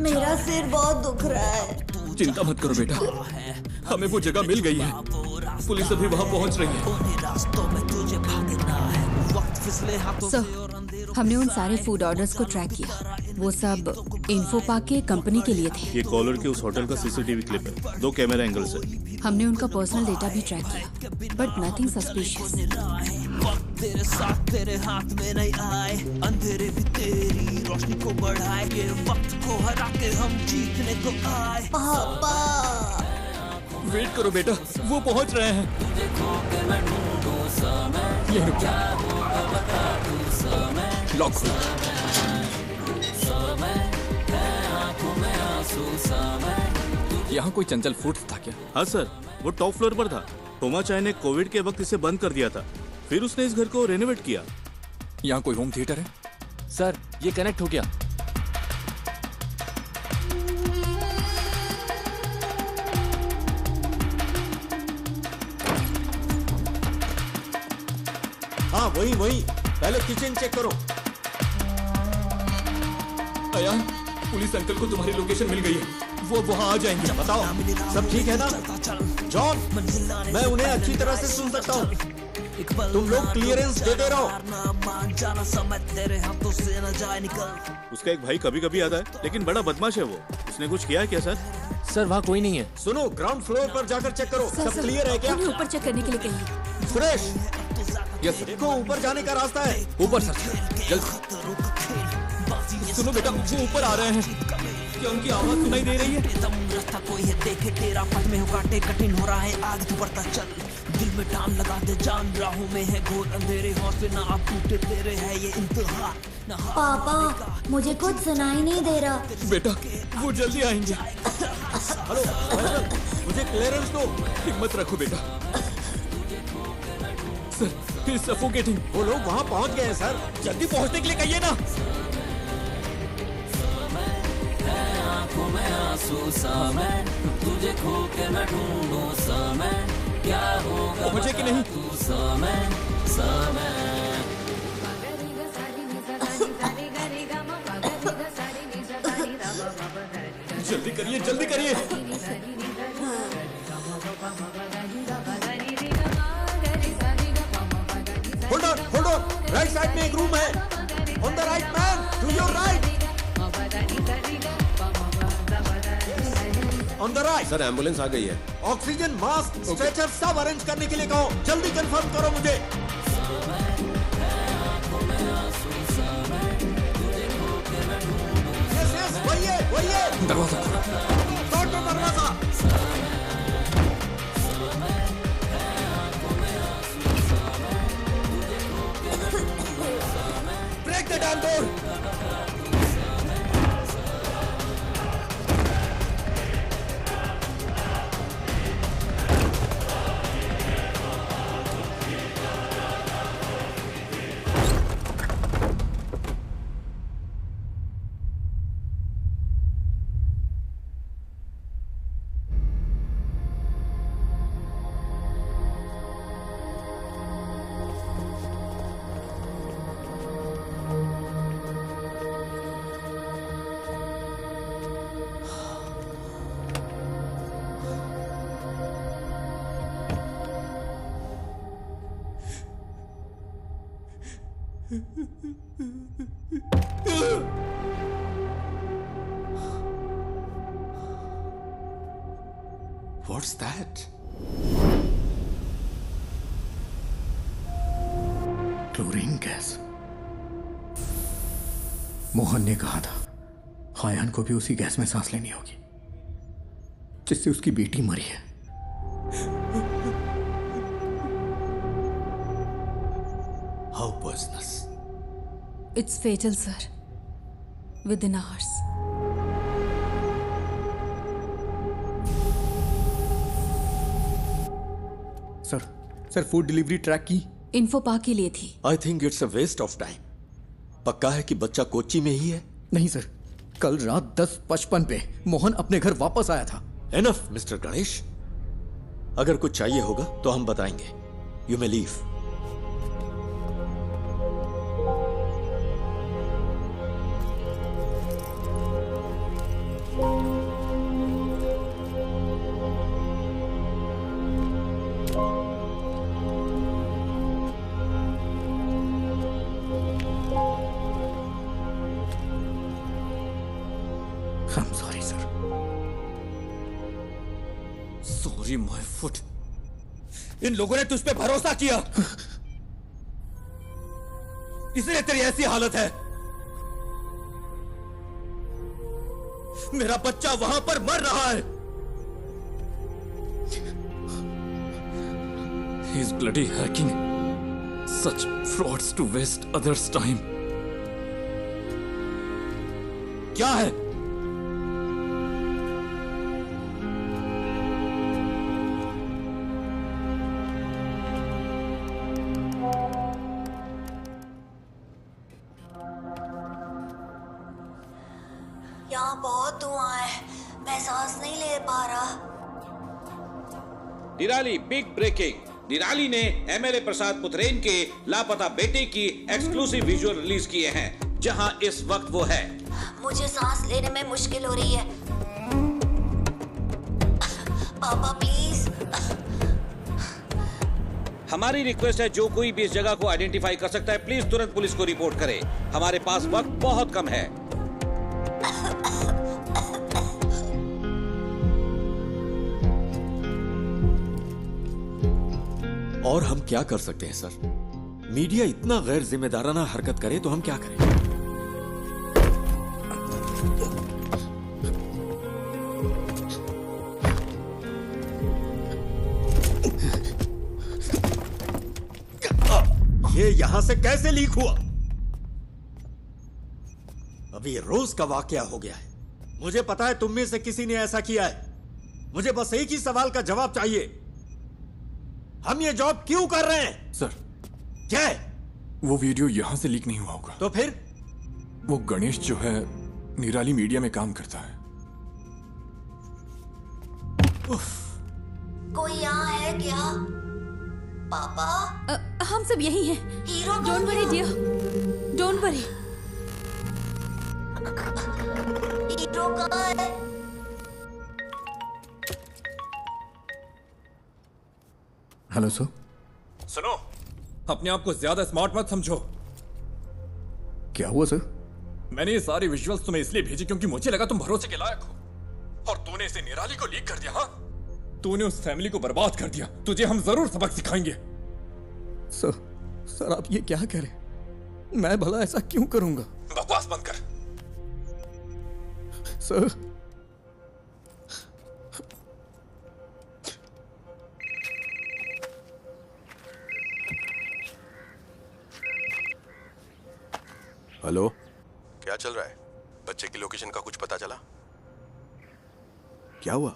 मेरा सिर बहुत दुख रहा है। चिंता मत करो बेटा, हमें वो जगह मिल गई है। पुलिस अभी वहां पहुंच रही है। सर, हमने उन सारे फूड ऑर्डर्स को ट्रैक किया। वो सब इन्फो पार्क के कंपनी के लिए थे। ये कॉलर के उस होटल का सीसीटीवी क्लिप है। 2 कैमरा एंगल्स है। हमने उनका पर्सनल डेटा भी ट्रैक किया, बट नथिंग सस्पिशियस। तेरे साथ तेरे हाथ में नहीं आए, अंधेरे भी तेरी रोशनी को बढ़ाए, ये वक्त को हरा के हम जीतने को आए। पापा वेट करो बेटा, वो पहुंच रहे हैं। ये रुक जा। लॉक खोलो। यहाँ कोई चंचल फूड्स था क्या? हाँ सर, वो टॉप फ्लोर पर था। थोमा चाय ने कोविड के वक्त इसे बंद कर दिया था, फिर उसने इस घर को रेनोवेट किया। यहाँ कोई होम थिएटर है? सर ये कनेक्ट हो गया। हाँ वही वही, पहले किचन चेक करो। अयान, पुलिस अंकल को तुम्हारी लोकेशन मिल गई है। वो वहाँ आ जाएंगे। बताओ सब ठीक है ना? जॉन, मैं उन्हें अच्छी तरह से सुन सकता हूँ। तुम लोग क्लियरेंस देते रहो। उसका एक भाई कभी कभी आता है, लेकिन बड़ा बदमाश है वो। उसने कुछ किया है क्या सर? सर वहाँ कोई नहीं है। सुनो, ग्राउंड फ्लोर पर जाकर चेक करो। सब क्लियर है क्या? ऊपर चेक करने के लिए कहिए। सुरेश, यस देखो ऊपर जाने का रास्ता है। ऊपर सर, जल्द। सुनो बेटा, वो ऊपर आ रहे हैं। क्या उनकी आवाज सुनाई दे रही है? रास्ता कोई है देखे तेरा, पथ में हो काटे कठिन हो रहा है, आगे तू बढ़ता चल। दिल में टान लगा दे जान, राहों में है घोर अंधेरे, हौसले ना आप टूटे तेरे है ये इंतहा। पापा मुझे कुछ सुनाई नहीं दे रहा। बेटा वो जल्दी आएंगे। हेलो फैसल, मुझे क्लियरेंस दो। हिम्मत रखो बेटा। Sir, he is suffocating. वो लोग वहाँ पहुँच गए हैं सर, जल्दी पहुँचने के लिए कहिए ना। आंखों में आंसू सा मैं, तुझे खो के मैं ढूंढूं सा मैं, क्या होगा पहुंचे कि नहीं? तू सा मैं। जल्दी करिए, जल्दी करिए। होल्ड ऑन, राइट साइड में एक रूम है। On the right man, to your right. On the right. Sir ambulance आ गई है। ऑक्सीजन मास्क स्ट्रेचर सब अरेंज करने के लिए कहो। जल्दी कंफर्म करो मुझे। यस वही है। दरवाजा खोलो दरवाजा। Break the damn door. What's that? Chlorine gas. Mohan ने कहा था हायान को भी उसी गैस में सांस लेनी होगी जिससे उसकी बेटी मरी है। How poisonous? It's fatal, sir. Within hours. Sir food delivery track की इन्फो पा के लिए थी। I think it's a waste of time. पक्का है कि बच्चा कोच्चि में ही है? नहीं सर, कल रात 10:55 पे मोहन अपने घर वापस आया था। Enough, mister Ganesh. अगर कुछ चाहिए होगा तो हम बताएंगे। You may leave. I'm sorry, sir. Sorry, my foot. इन लोगों ने तुझ पे भरोसा किया, इसलिए तेरी ऐसी हालत है। मेरा बच्चा वहां पर मर रहा है। He's bloody hacking such frauds to waste others' time. क्या है? यहाँ बहुत धुआं है, मैं सांस नहीं ले पा रहा। निराली बिग ब्रेकिंग। निराली ने एमएलए प्रसाद पुथरेन के लापता बेटे की एक्सक्लूसिव विजुअल रिलीज किए हैं, जहां इस वक्त वो है। मुझे सांस लेने में मुश्किल हो रही है। पापा प्लीज। हमारी रिक्वेस्ट है, जो कोई भी इस जगह को आइडेंटिफाई कर सकता है, प्लीज तुरंत पुलिस को रिपोर्ट करे। हमारे पास वक्त बहुत कम है। और हम क्या कर सकते हैं सर? मीडिया इतना गैर जिम्मेदाराना हरकत करे तो हम क्या करें? ये यहां से कैसे लीक हुआ? अभी रोज का वाकया हो गया है। मुझे पता है तुम में से किसी ने ऐसा किया है। मुझे बस एक ही सवाल का जवाब चाहिए। हम ये जॉब क्यों कर रहे हैं? सर, क्या है? वो वीडियो यहां से लीक नहीं हुआ होगा। तो फिर? वो गणेश जो है निराली मीडिया में काम करता है। कोई यहाँ है क्या? पापा? हम सब यही हैं। Hero don't worry dear, don't worry. Hero कहाँ है? Hello sir. सुनो, अपने आप को ज्यादा स्मार्ट मत समझो। क्या हुआ सर? मैंने ये सारी विजुअल्स तुम्हें इसलिए भेजी क्योंकि मुझे लगा तुम भरोसे के लायक हो, और तूने इसे निराली को लीक कर दिया। हाँ, तूने उस फैमिली को बर्बाद कर दिया। तुझे हम जरूर सबक सिखाएंगे। सर आप ये क्या कह रहे हैं? मैं भला ऐसा क्यों करूंगा? बकवास बंद कर। सर, हेलो, क्या चल रहा है? बच्चे की लोकेशन का कुछ पता चला? क्या हुआ?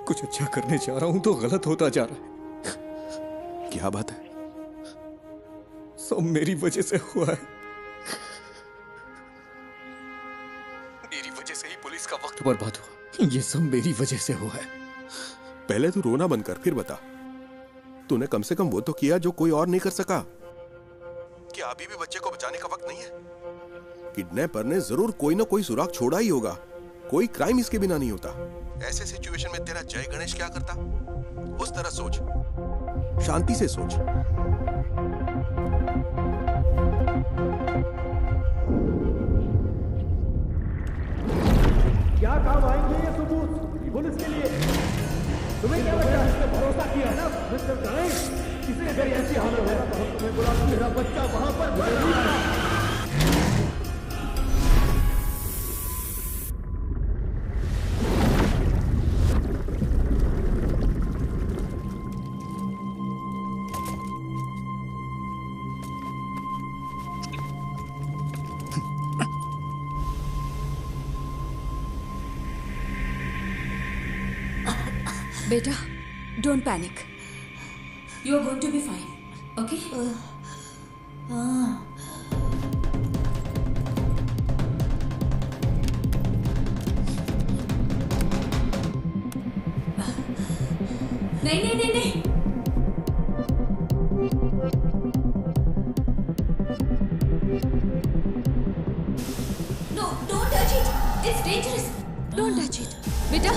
कुछ अच्छा करने जा रहा हूं तो गलत होता जा रहा है। क्या बात है? सब मेरी वजह से हुआ है। मेरी वजह से ही पुलिस का वक्त बर्बाद हुआ। ये सब मेरी वजह से हुआ है। पहले तू रोना बंद कर, फिर बता। तूने कम से कम वो तो किया जो कोई और नहीं कर सका। क्या अभी भी बच्चे को बचाने का वक्त नहीं है? किडनैपर ने जरूर कोई ना कोई सुराग छोड़ा ही होगा। कोई क्राइम इसके बिना नहीं होता। ऐसे सिचुएशन में तेरा जय गणेश क्या करता? उस तरह सोच, शांति से सोच। क्या काम आएंगे ये सबूत पुलिस के लिए? तुम्हें क्या लगता है? इस पे भरोसा किया है ना मिस्टर गणेश? किसी अगर ऐसी हालत है तो हम तुम्हें बुला, मेरा बच्चा वहां पर मर रहा है। बेटा, don't panic. You are going to be fine, okay? नहीं नहीं नहीं नहीं। No, don't touch it. It's dangerous. Don't touch it. बेटा।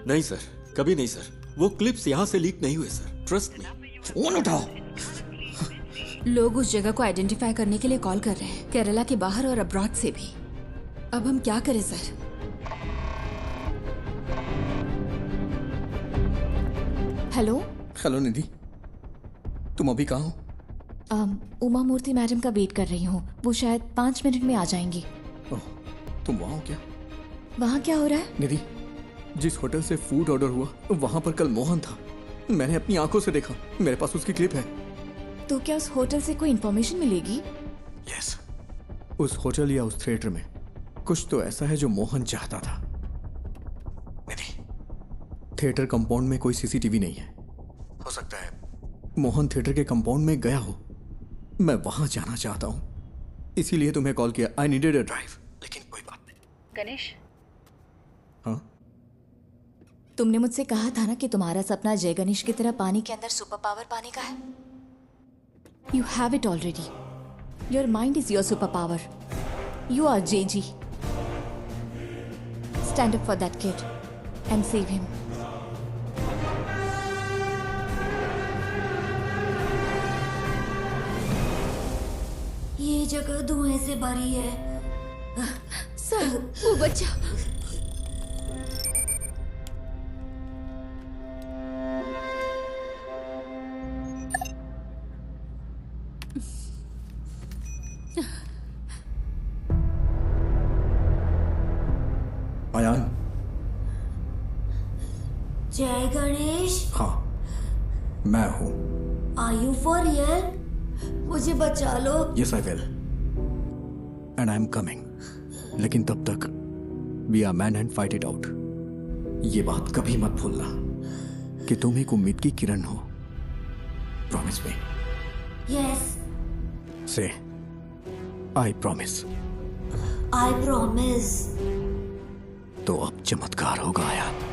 नहीं सर, कभी नहीं सर। वो क्लिप्स यहां से लीक नहीं हुए सर, ट्रस्ट मी। फोन उठाओ। लोग उस जगह को आइडेंटिफाई करने के लिए कॉल कर रहे हैं, केरला के बाहर और अब्रॉड से भी। अब हम क्या करें सर? हेलो। हेलो निधि, तुम अभी कहाँ हो? उमा मूर्ति मैडम का वेट कर रही हूँ। वो शायद 5 मिनट में आ जाएंगी। तुम वहाँ हो क्या? वहाँ क्या हो रहा है? निधि, जिस होटल से फूड ऑर्डर हुआ वहाँ पर कल मोहन था। मैंने अपनी आंखों से देखा। मेरे पास उसकी क्लिप है। तो क्या उस होटल से कोई इन्फॉर्मेशन मिलेगी? यस, उस होटल या उस थिएटर में कुछ तो ऐसा है जो मोहन चाहता था। निधि, थिएटर कंपाउंड में कोई सीसीटीवी नहीं है। हो सकता है मोहन थिएटर के कंपाउंड में गया हो। मैं वहां जाना चाहता हूं, इसीलिए तुम्हें कॉल किया। I needed a drive. लेकिन कोई बात नहीं। गणेश, हाँ? तुमने मुझसे कहा था ना कि तुम्हारा सपना जय गणेश की तरह पानी के अंदर सुपर पावर पाने का है। You have it already. Your mind is your super power. You are JG. Stand up for that kid and save him. ये जगह धुएं से भरी है। सर, वो बच्चा। अयान। जय गणेश। हाँ, मैं हूँ। Are you for real? मुझे बचा लो। Yes, I will. And I am coming. लेकिन तब तक be a man and fight it out. ये बात कभी मत भूलना कि तुम एक उम्मीद की किरण हो। Promise me. Yes. Say, I promise. I promise. तो अब चमत्कार होगा आयान।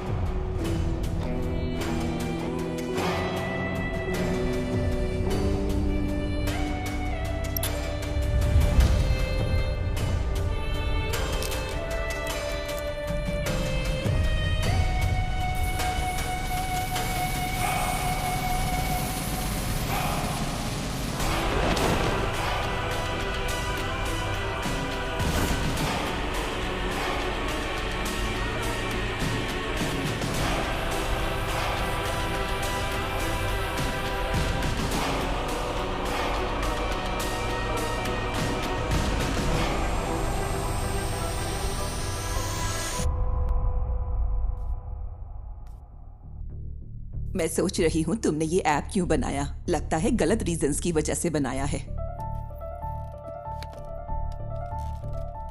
मैं सोच रही हूँ तुमने ये ऐप क्यों बनाया। लगता है गलत रीजंस की वजह से बनाया है।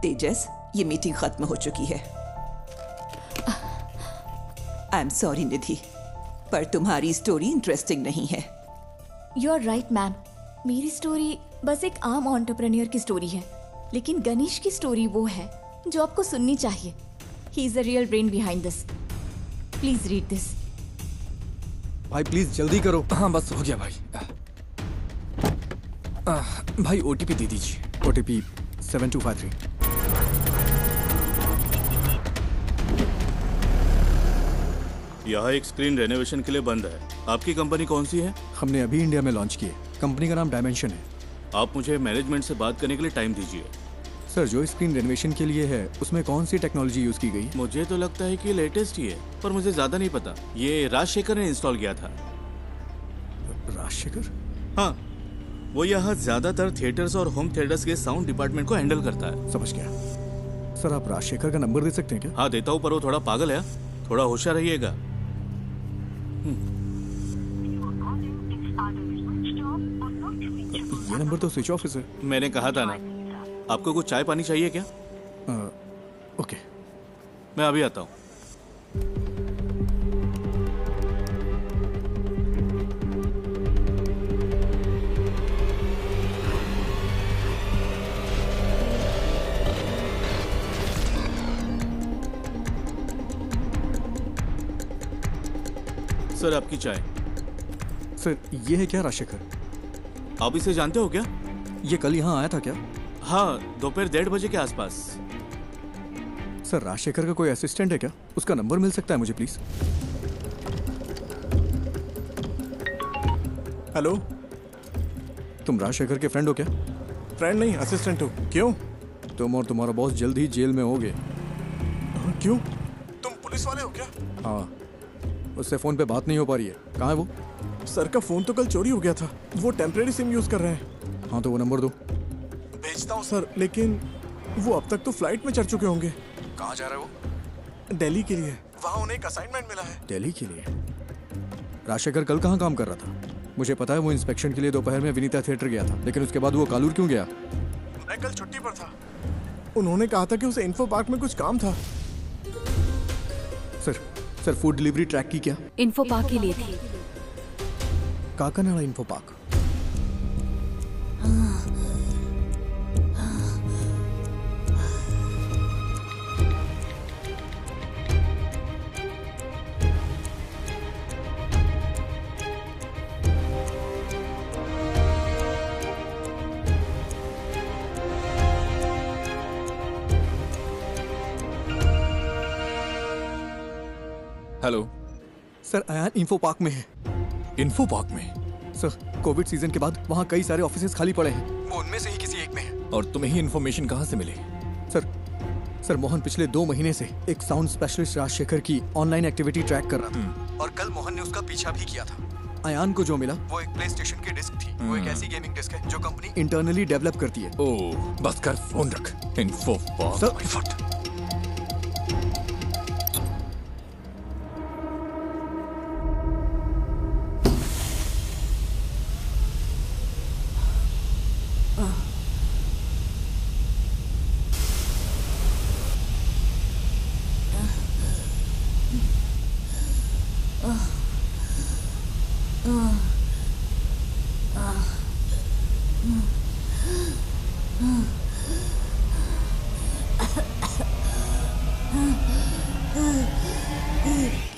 तेजस, ये मीटिंग खत्म हो चुकी है। आई एम सॉरी निधि, पर तुम्हारी स्टोरी इंटरेस्टिंग नहीं है। यू आर राइट मैम, मेरी स्टोरी बस एक आम एंटरप्रेन्योर की स्टोरी है, लेकिन गणेश की स्टोरी वो है जो आपको सुननी चाहिए। He is the real brain behind this. Please read this. भाई प्लीज जल्दी करो। हाँ बस हो गया भाई। भाई ओटीपी दे दीजिए। ओटीपी 7253। यहाँ एक स्क्रीन रेनोवेशन के लिए बंद है। आपकी कंपनी कौन सी है? हमने अभी इंडिया में लॉन्च की है। कंपनी का नाम डायमेंशन है। आप मुझे मैनेजमेंट से बात करने के लिए टाइम दीजिए। सर, जो स्क्रीन रेनोवेशन के लिए है उसमें कौन सी टेक्नोलॉजी यूज की गई? मुझे तो लगता है कि लेटेस्ट ही है, पर मुझे ज्यादा नहीं पता। ये राजशेखर ने इंस्टॉल किया था। राजशेखर? हाँ, वो यहाँ ज्यादातर थिएटर्स और होम थिएटर्स के साउंड डिपार्टमेंट को हैंडल करता है। समझ गया। सर, आप राजशेखर का नंबर दे सकते हैं क्या? हाँ देता हूँ, पर वो थोड़ा पागल है। थोड़ा होशियार रहिएगा। ये नंबर तो स्विच ऑफ है। मैंने कहा था ना। आपको कुछ चाय पानी चाहिए क्या? ओके, मैं अभी आता हूँ। सर, आपकी चाय। सर, ये है क्या राजशेखर? आप इसे जानते हो क्या? ये कल यहाँ आया था क्या? हाँ, दोपहर 1:30 बजे के आसपास। सर, राजशेखर का कोई असिस्टेंट है क्या? उसका नंबर मिल सकता है मुझे प्लीज? हेलो, तुम राजशेखर के फ्रेंड हो क्या? फ्रेंड नहीं, असिस्टेंट हो। क्यों? तुम और तुम्हारा बॉस जल्द ही जेल में होगे। क्यों? तुम पुलिस वाले हो क्या? हाँ, उससे फोन पे बात नहीं हो पा रही है। कहाँ है वो? सर का फोन तो कल चोरी हो गया था। वो टेम्परेरी सिम यूज कर रहे हैं। हाँ, तो वो नंबर दो। भेजता हूँ सर, लेकिन वो अब तक तो फ्लाइट में चढ़ चुके होंगे। कहाँ जा रहे वो? दिल्ली के लिए। वहाँ उन्हें एक असाइनमेंट मिला है। दिल्ली के लिए? राजशेखर कल कहाँ काम कर रहा था? मुझे पता है वो इंस्पेक्शन के लिए दोपहर में विनीता थिएटर गया था, लेकिन उसके बाद वो कालूर क्यों गया? मैं कल छुट्टी पर था। उन्होंने कहा था कि उसे इन्फो पार्क में कुछ काम था। सर, फूड डिलीवरी ट्रैक की क्या? इन्फो पार्क के लिए थी। Kakkanad info park. Hello sir, Ayaan info park में है। इन्फो पार्क में? सर, कोविड सीजन के बाद वहाँ कई सारे ऑफिसेज खाली पड़े हैं। वो उनमें से ही किसी एक में है। और तुम्हें ही इन्फॉर्मेशन कहाँ से मिली? सर, मोहन पिछले 2 महीने से एक साउंड स्पेशलिस्ट राजशेखर की ऑनलाइन एक्टिविटी ट्रैक कर रहा था, और कल मोहन ने उसका पीछा भी किया था। अयान को जो मिला वो एक प्ले स्टेशन की डिस्क थी। वो एक ऐसी गेमिंग डिस्क है जो कंपनी इंटरनली डेवलप करती है। ओह, बस कर, फोन रख। इन्फो फट।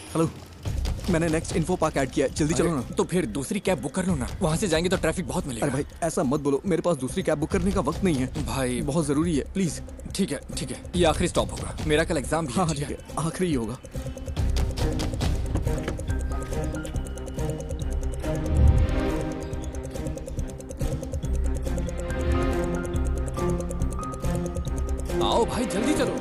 हेलो, मैंने नेक्स्ट इन्फो पार्क ऐड किया है, जल्दी चलो ना। तो फिर दूसरी कैब बुक कर लो ना, वहाँ से जाएंगे तो ट्रैफिक बहुत मिलेगा। अरे भाई ऐसा मत बोलो, मेरे पास दूसरी कैब बुक करने का वक्त नहीं है भाई, बहुत जरूरी है, प्लीज। ठीक है ठीक है, ये आखिरी स्टॉप होगा, मेरा कल एग्जाम भी है। हाँ ठीक है, आखिरी ही होगा। आओ भाई जल्दी चलो।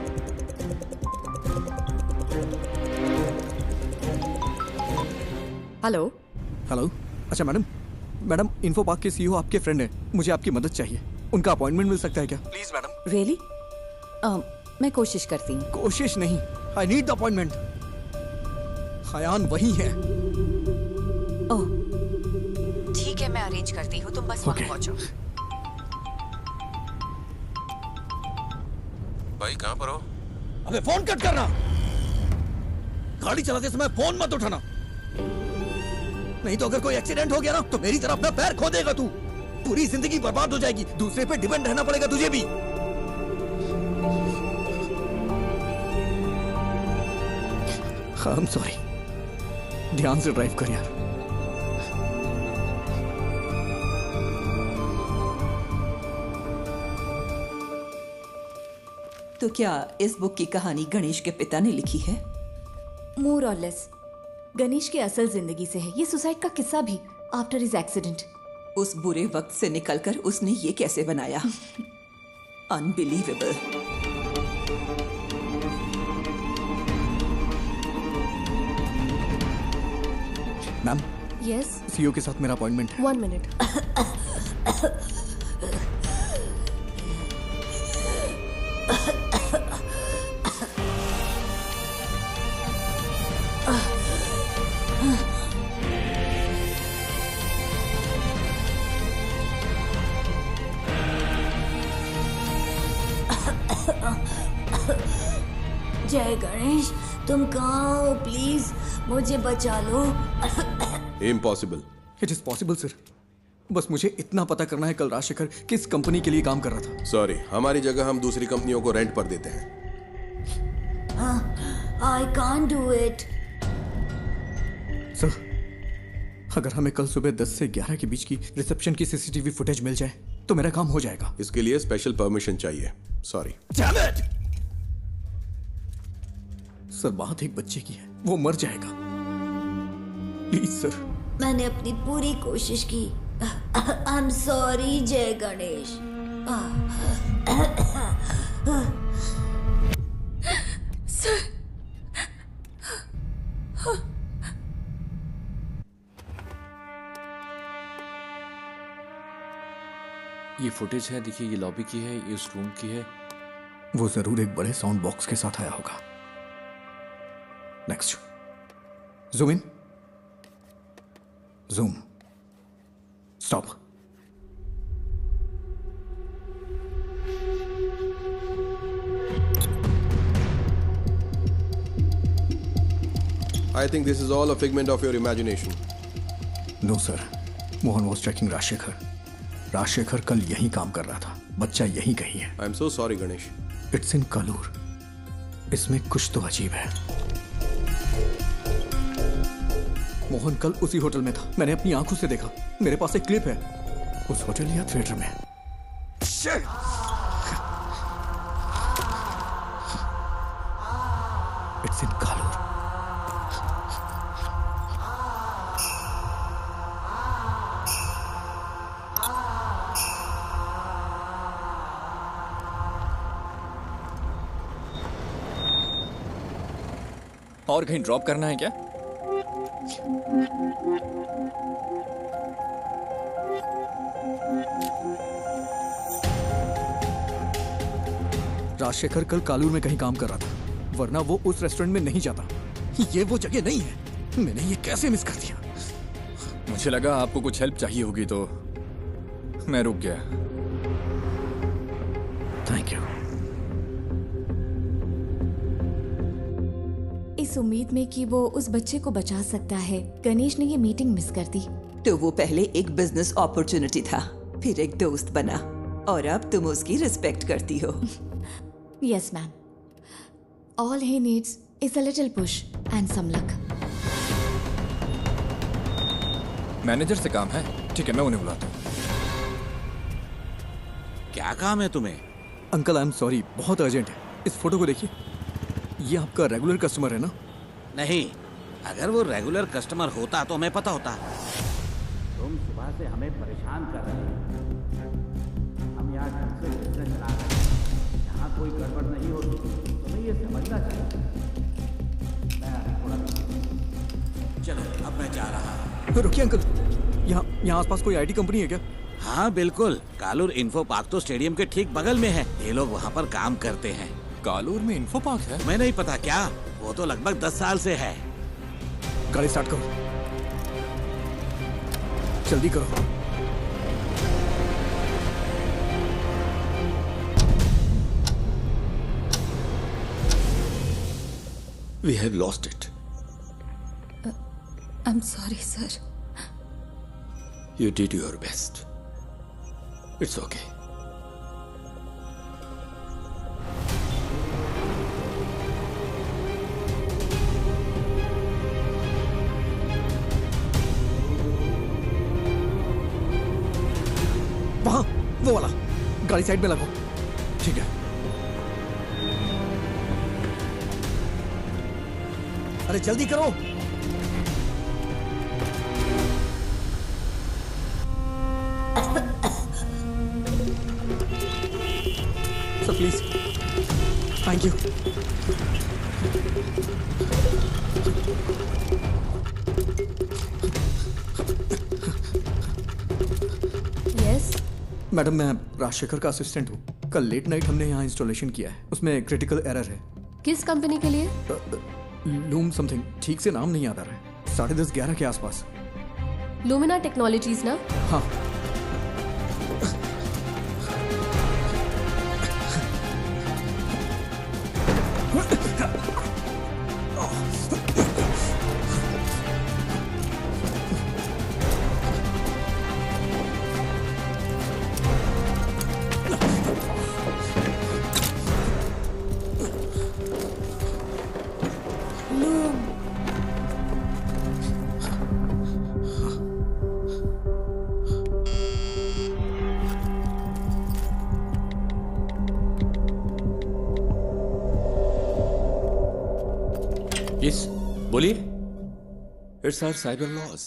हेलो हेलो, अच्छा मैडम इन्फो पार्क के सीईओ आपके फ्रेंड हैं, मुझे आपकी मदद चाहिए। उनका अपॉइंटमेंट मिल सकता है क्या? Please madam. रियली? मैं कोशिश करती हूँ। कोशिश नहीं, I need the appointment. Ayaan वही है। ओह ठीक है, मैं अरेंज करती हूँ, तुम बस वहाँ पहुँचो। भाई कहाँ पर हो? अबे फोन कट करना, गाड़ी चलाते समय फोन मत उठाना, नहीं तो अगर कोई एक्सीडेंट हो गया ना तो मेरी तरह अपना पैर खो देगा तू। पूरी जिंदगी बर्बाद हो जाएगी, दूसरे पे डिपेंड रहना पड़ेगा तुझे भी। आई एम सॉरी, ध्यान से ड्राइव कर यार। तो क्या इस बुक की कहानी गणेश के पिता ने लिखी है? मोर और लेस गणेश की असल जिंदगी से है ये सुसाइड का किस्सा भी, आफ्टर हिज एक्सीडेंट। उस बुरे वक्त से निकलकर उसने ये कैसे बनाया? अनबिलीवेबल। मैम। यस। सीईओ के साथ मेरा अपॉइंटमेंट है। 1 मिनट। जय गणेश, तुम कहाँ हो? प्लीज मुझे बचा लो। Impossible. It is possible sir, बस मुझे इतना पता करना है कल राजशेखर किस कंपनी के लिए काम कर रहा था। सॉरी, हमारी जगह हम दूसरी कंपनियों को रेंट पर देते हैं। I can't do it. Sir, अगर हमें कल सुबह 10 से 11 के बीच की रिसेप्शन की सीसीटीवी फुटेज मिल जाए तो मेरा काम हो जाएगा। इसके लिए स्पेशल परमिशन चाहिए। सॉरी। सर, बात एक बच्चे की है, वो मर जाएगा, प्लीज सर। मैंने अपनी पूरी कोशिश की। आई एम सॉरी जय गणेश। सर, ये फुटेज है, देखिए, ये लॉबी की है, ये उस रूम की है। वो जरूर एक बड़े साउंड बॉक्स के साथ आया होगा। Next, zoom in, zoom, stop. I think this is all a figment of your imagination. No sir, Mohan was checking Rajshekhar. Rajshekhar कल यहीं काम कर रहा था, बच्चा यहीं कहीं है। I'm so sorry Ganesh. It's in Kalur. इसमें कुछ तो अजीब है। मोहन कल उसी होटल में था, मैंने अपनी आंखों से देखा, मेरे पास एक क्लिप है, उस होटल या थिएटर में। It's in Kalur. और कहीं ड्रॉप करना है क्या? राजशेखर कल कालूर में कहीं काम कर रहा था, वरना वो उस रेस्टोरेंट में नहीं जाता। ये वो जगह नहीं है। मैंने ये कैसे मिस कर दिया? मुझे लगा आपको कुछ हेल्प चाहिए होगी तो मैं रुक गया। Thank you. इस उम्मीद में कि वो उस बच्चे को बचा सकता है, गणेश ने ये मीटिंग मिस कर दी। तो वो पहले एक बिजनेस अपॉर्चुनिटी था, फिर एक दोस्त बना, और अब तुम उसकी रिस्पेक्ट करती हो। Yes ma'am, all he needs is a little push and some luck. Manager से काम है, ठीक है, मैं उन्हें बुलाता हूँ। क्या काम है तुम्हें? अंकल आई एम सॉरी, बहुत अर्जेंट है। इस फोटो को देखिए, ये आपका रेगुलर कस्टमर है ना? नहीं, अगर वो रेगुलर कस्टमर होता तो हमें पता होता। तुम सुबह से हमें परेशान कर रहे हो। हम यहाँ ढंग से बिजनेस चला रहे हैं, यहाँ कोई गड़बड़ नहीं होती, तुम्हें ये समझना चाहिए। मैं थोड़ा चलो, अब मैं जा रहा हूँ। रुकिए अंकल, यहाँ आसपास कोई आईटी कंपनी है क्या? हाँ बिल्कुल, कालूर इन्फो पार्क तो स्टेडियम के ठीक बगल में है। ये लोग वहाँ पर काम करते हैं। कालूर में इन्फो पार्क है? मैं नहीं पता क्या, वो तो लगभग 10 साल से है। गाड़ी स्टार्ट करो, जल्दी करो। We have lost it. I'm sorry, sir. You did your best. It's okay. वहां, वो वाला। गाड़ी साइड में लगाओ। ठीक है। अरे जल्दी करो। Sir please, thank you. Yes madam, मैं राजशेखर का असिस्टेंट हूँ। कल लेट नाइट हमने यहाँ इंस्टॉलेशन किया है, उसमें क्रिटिकल एरर है। किस कंपनी के लिए? लूम समथिंग, ठीक से नाम नहीं याद आ रहा है। 10:30-11 के आसपास। लुमिना टेक्नोलॉजीज ना? हाँ। Yes, बोलिए। It's our cyber laws.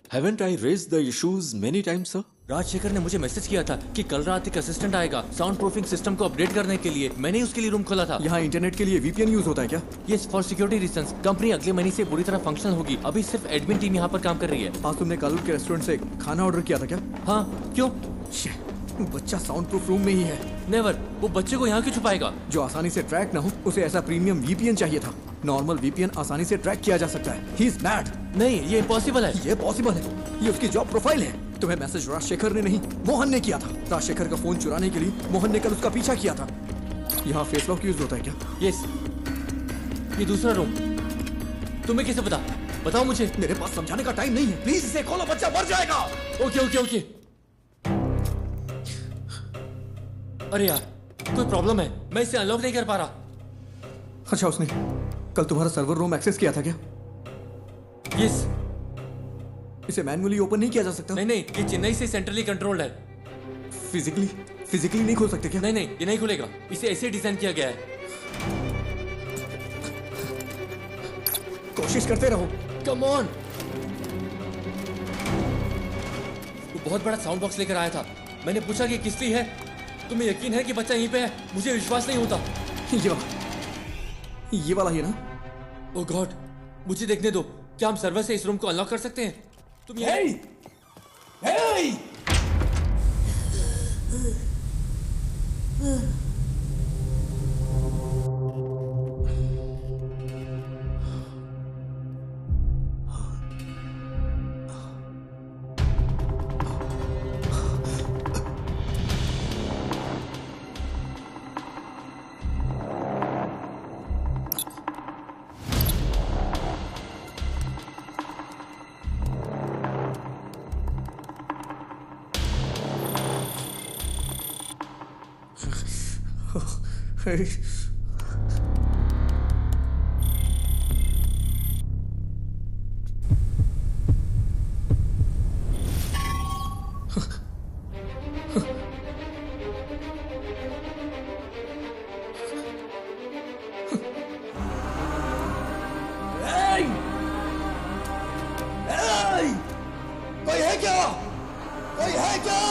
Haven't I raised the issues many times, sir? Rajshekhar ने मुझे मैसेज किया था कि कल रात एक असिस्टेंट आएगा साउंड प्रूफिंग सिस्टम को अपडेट करने के लिए। मैंने उसके लिए रूम खोला था। यहाँ इंटरनेट के लिए VPN यूज होता है क्या? Yes, for security reasons. Company अगले महीने से पूरी तरह फंक्शनल होगी। अभी सिर्फ एडमिन टीम यहाँ पर काम कर रही है। आज तुमने कालूर के रेस्टोरेंट से खाना ऑर्डर किया था क्या? हाँ, क्यों? बच्चा साउंड प्रूफ रूम में ही है। नेवर, वो बच्चे को यहाँ क्यों छुपाएगा? जो आसानी से ट्रैक ना हो, उसे ऐसा प्रीमियम VPN चाहिए था। नॉर्मल VPN आसानी से ट्रैक किया जा सकता है। He is mad। नहीं, ये इम्पॉसिबल है। ये पॉसिबल है, ये उसकी जॉब प्रोफाइल है। तुम्हें मैसेज राजशेखर ने नहीं, मोहन ने किया था। राजशेखर का फोन चुराने के लिए मोहन ने कल उसका पीछा किया था। यहाँ फेस लॉक यूज होता है क्या? यस, ये दूसरा रूम। तुम्हें कैसे पता? बताओ मुझे। मेरे पास समझाने का टाइम नहीं है, प्लीज इसे खोलो, बच्चा मर जाएगा। Okay okay okay. अरे यार, कोई प्रॉब्लम है, मैं इसे अनलॉक नहीं कर पा रहा। अच्छा, उसने कल तुम्हारा सर्वर रूम एक्सेस किया था क्या? यस। इसे मैन्युअली ओपन नहीं किया जा सकता? नहीं नहीं, ये चेन्नई से सेंट्रली कंट्रोल्ड है। फिजिकली नहीं खोल सकते क्या? नहीं नहीं, ये नहीं खुलेगा। इसे ऐसे डिजाइन किया गया है। कोशिश करते रहो। Come on. वो बहुत बड़ा साउंड बॉक्स लेकर आया था। मैंने पूछा कि किसकी है। तुम्हें यकीन है कि बच्चा यहीं पे है? मुझे विश्वास नहीं होता। ये वाला ही है ना? ओह गॉड, मुझे देखने दो। क्या हम सर्वर से इस रूम को अनलॉक कर सकते हैं? तुम ये कोई है क्या? कोई है क्या?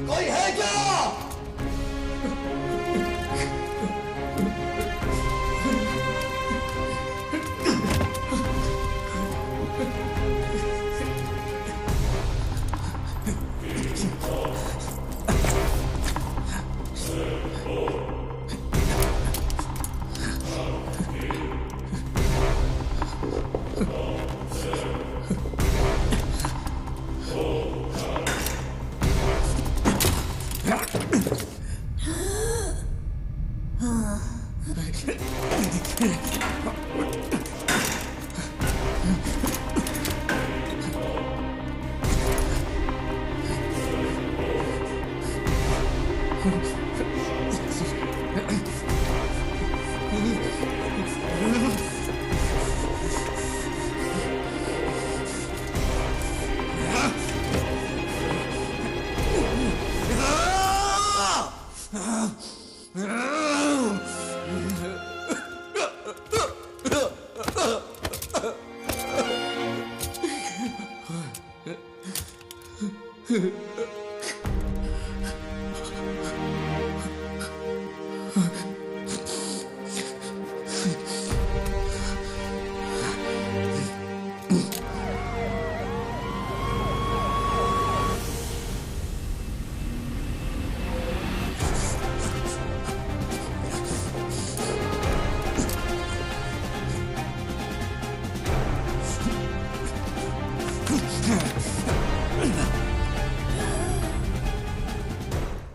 कोई है क्या?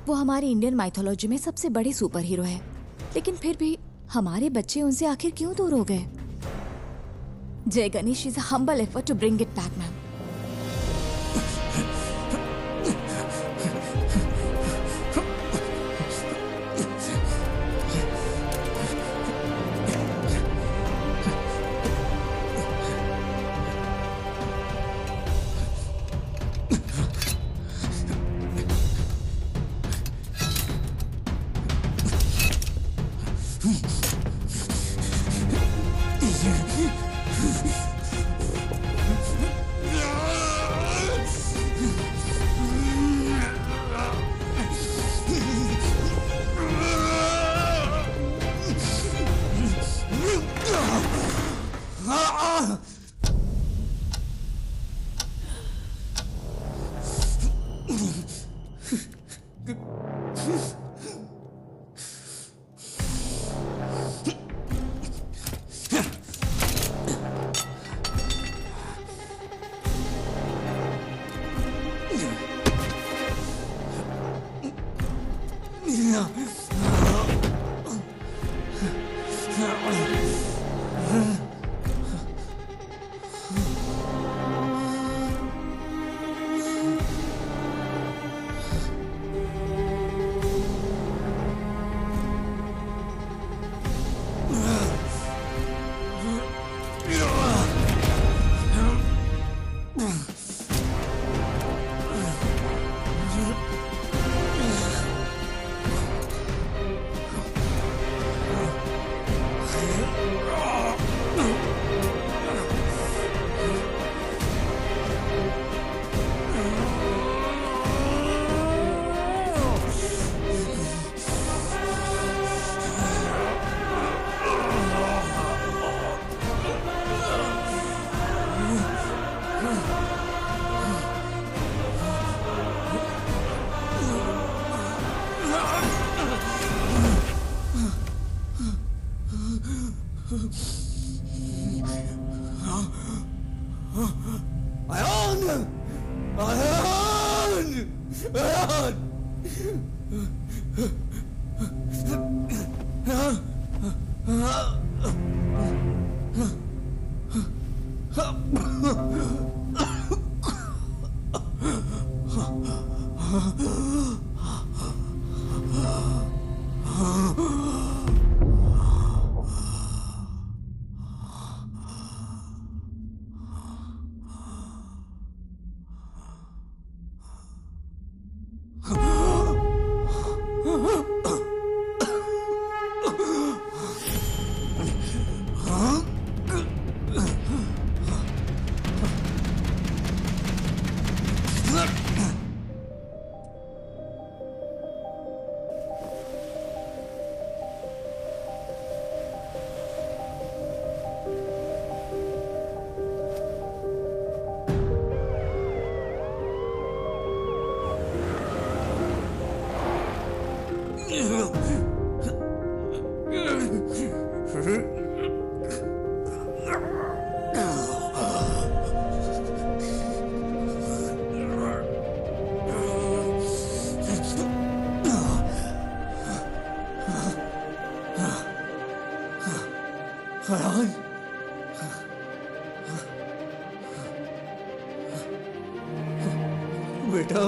वो हमारी इंडियन माइथोलॉजी में सबसे बड़े सुपर हीरो है, लेकिन फिर भी हमारे बच्चे उनसे आखिर क्यों दूर हो गए? Jai Ganesh is a humble effort to bring it back, ma'am. बेटा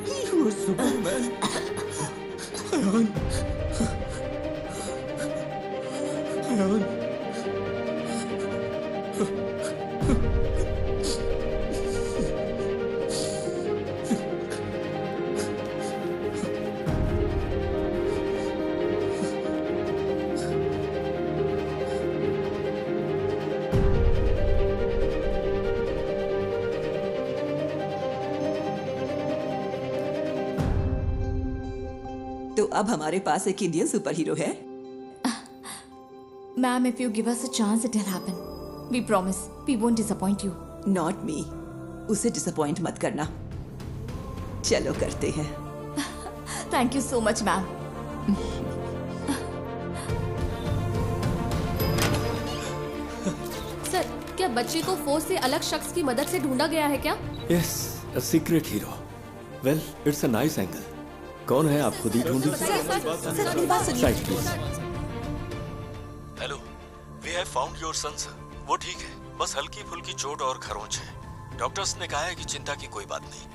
You are Superman. तो अब हमारे पास एक इंडियन सुपर हीरो है। Ma'am, if you give us a chance, it'll happen. We promise. We won't disappoint you. Not me. उसे disappoint मत करना। चलो करते हैं। Thank you so much, ma'am. Sir, क्या बच्चे को फोर्स से अलग शख्स की मदद से ढूंढा गया है क्या? Yes, a secret hero. Well, it's a nice angle. कौन है आप खुद ही ढूंढ लीजिए। Side please. Hello, we have found your son sir. वो ठीक है, बस हल्की फुल्की चोट और खरोंच है। डॉक्टर्स ने कहा है कि चिंता की कोई बात नहीं।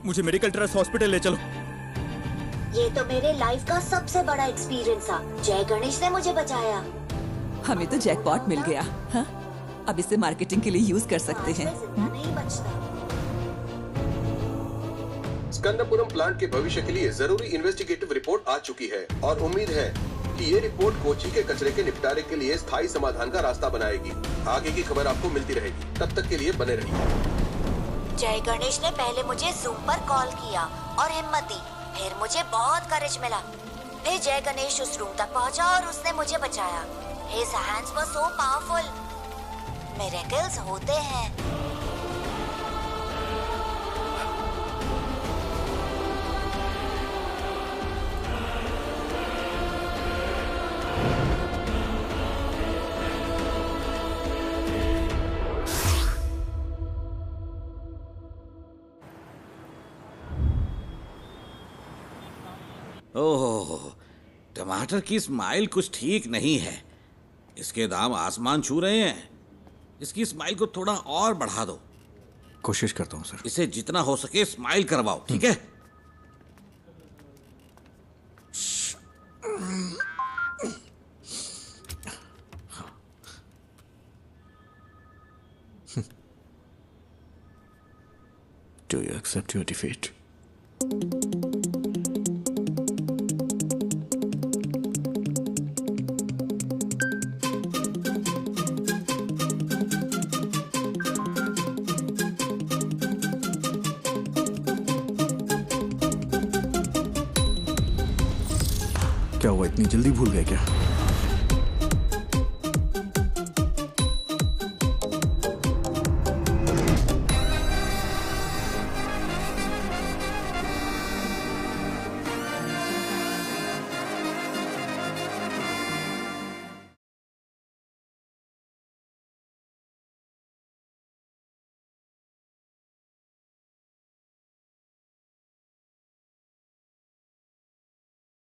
मुझे मेडिकल ट्रस्ट हॉस्पिटल ले चलो। ये तो मेरे लाइफ का सबसे बड़ा एक्सपीरियंस था। जय गणेश ने मुझे बचाया। हमें तो जैकपॉट मिल गया। हाँ? अब इसे मार्केटिंग के लिए यूज कर सकते हैं। नहीं बचता। स्कंदपुरम प्लांट के भविष्य के लिए जरूरी इन्वेस्टिगेटिव रिपोर्ट आ चुकी है और उम्मीद है कि ये रिपोर्ट कोची के कचरे के निपटारे के लिए स्थायी समाधान का रास्ता बनाएगी। आगे की खबर आपको मिलती रहेगी। तब तक के लिए बने रहिए। जय गणेश ने पहले मुझे जूम पर कॉल किया और हिम्मत दी। फिर मुझे बहुत करेज मिला। फिर जय गणेश उस रूम तक पहुंचा और उसने मुझे बचाया। His hands were so powerful. Miracles होते हैं। ओह, टमाटर की स्माइल कुछ ठीक नहीं है। इसके दाम आसमान छू रहे हैं। इसकी स्माइल को थोड़ा और बढ़ा दो। कोशिश करता हूँ सर। इसे जितना हो सके स्माइल करवाओ, ठीक है? Do you accept your defeat? क्या हुआ, इतनी जल्दी भूल गए क्या?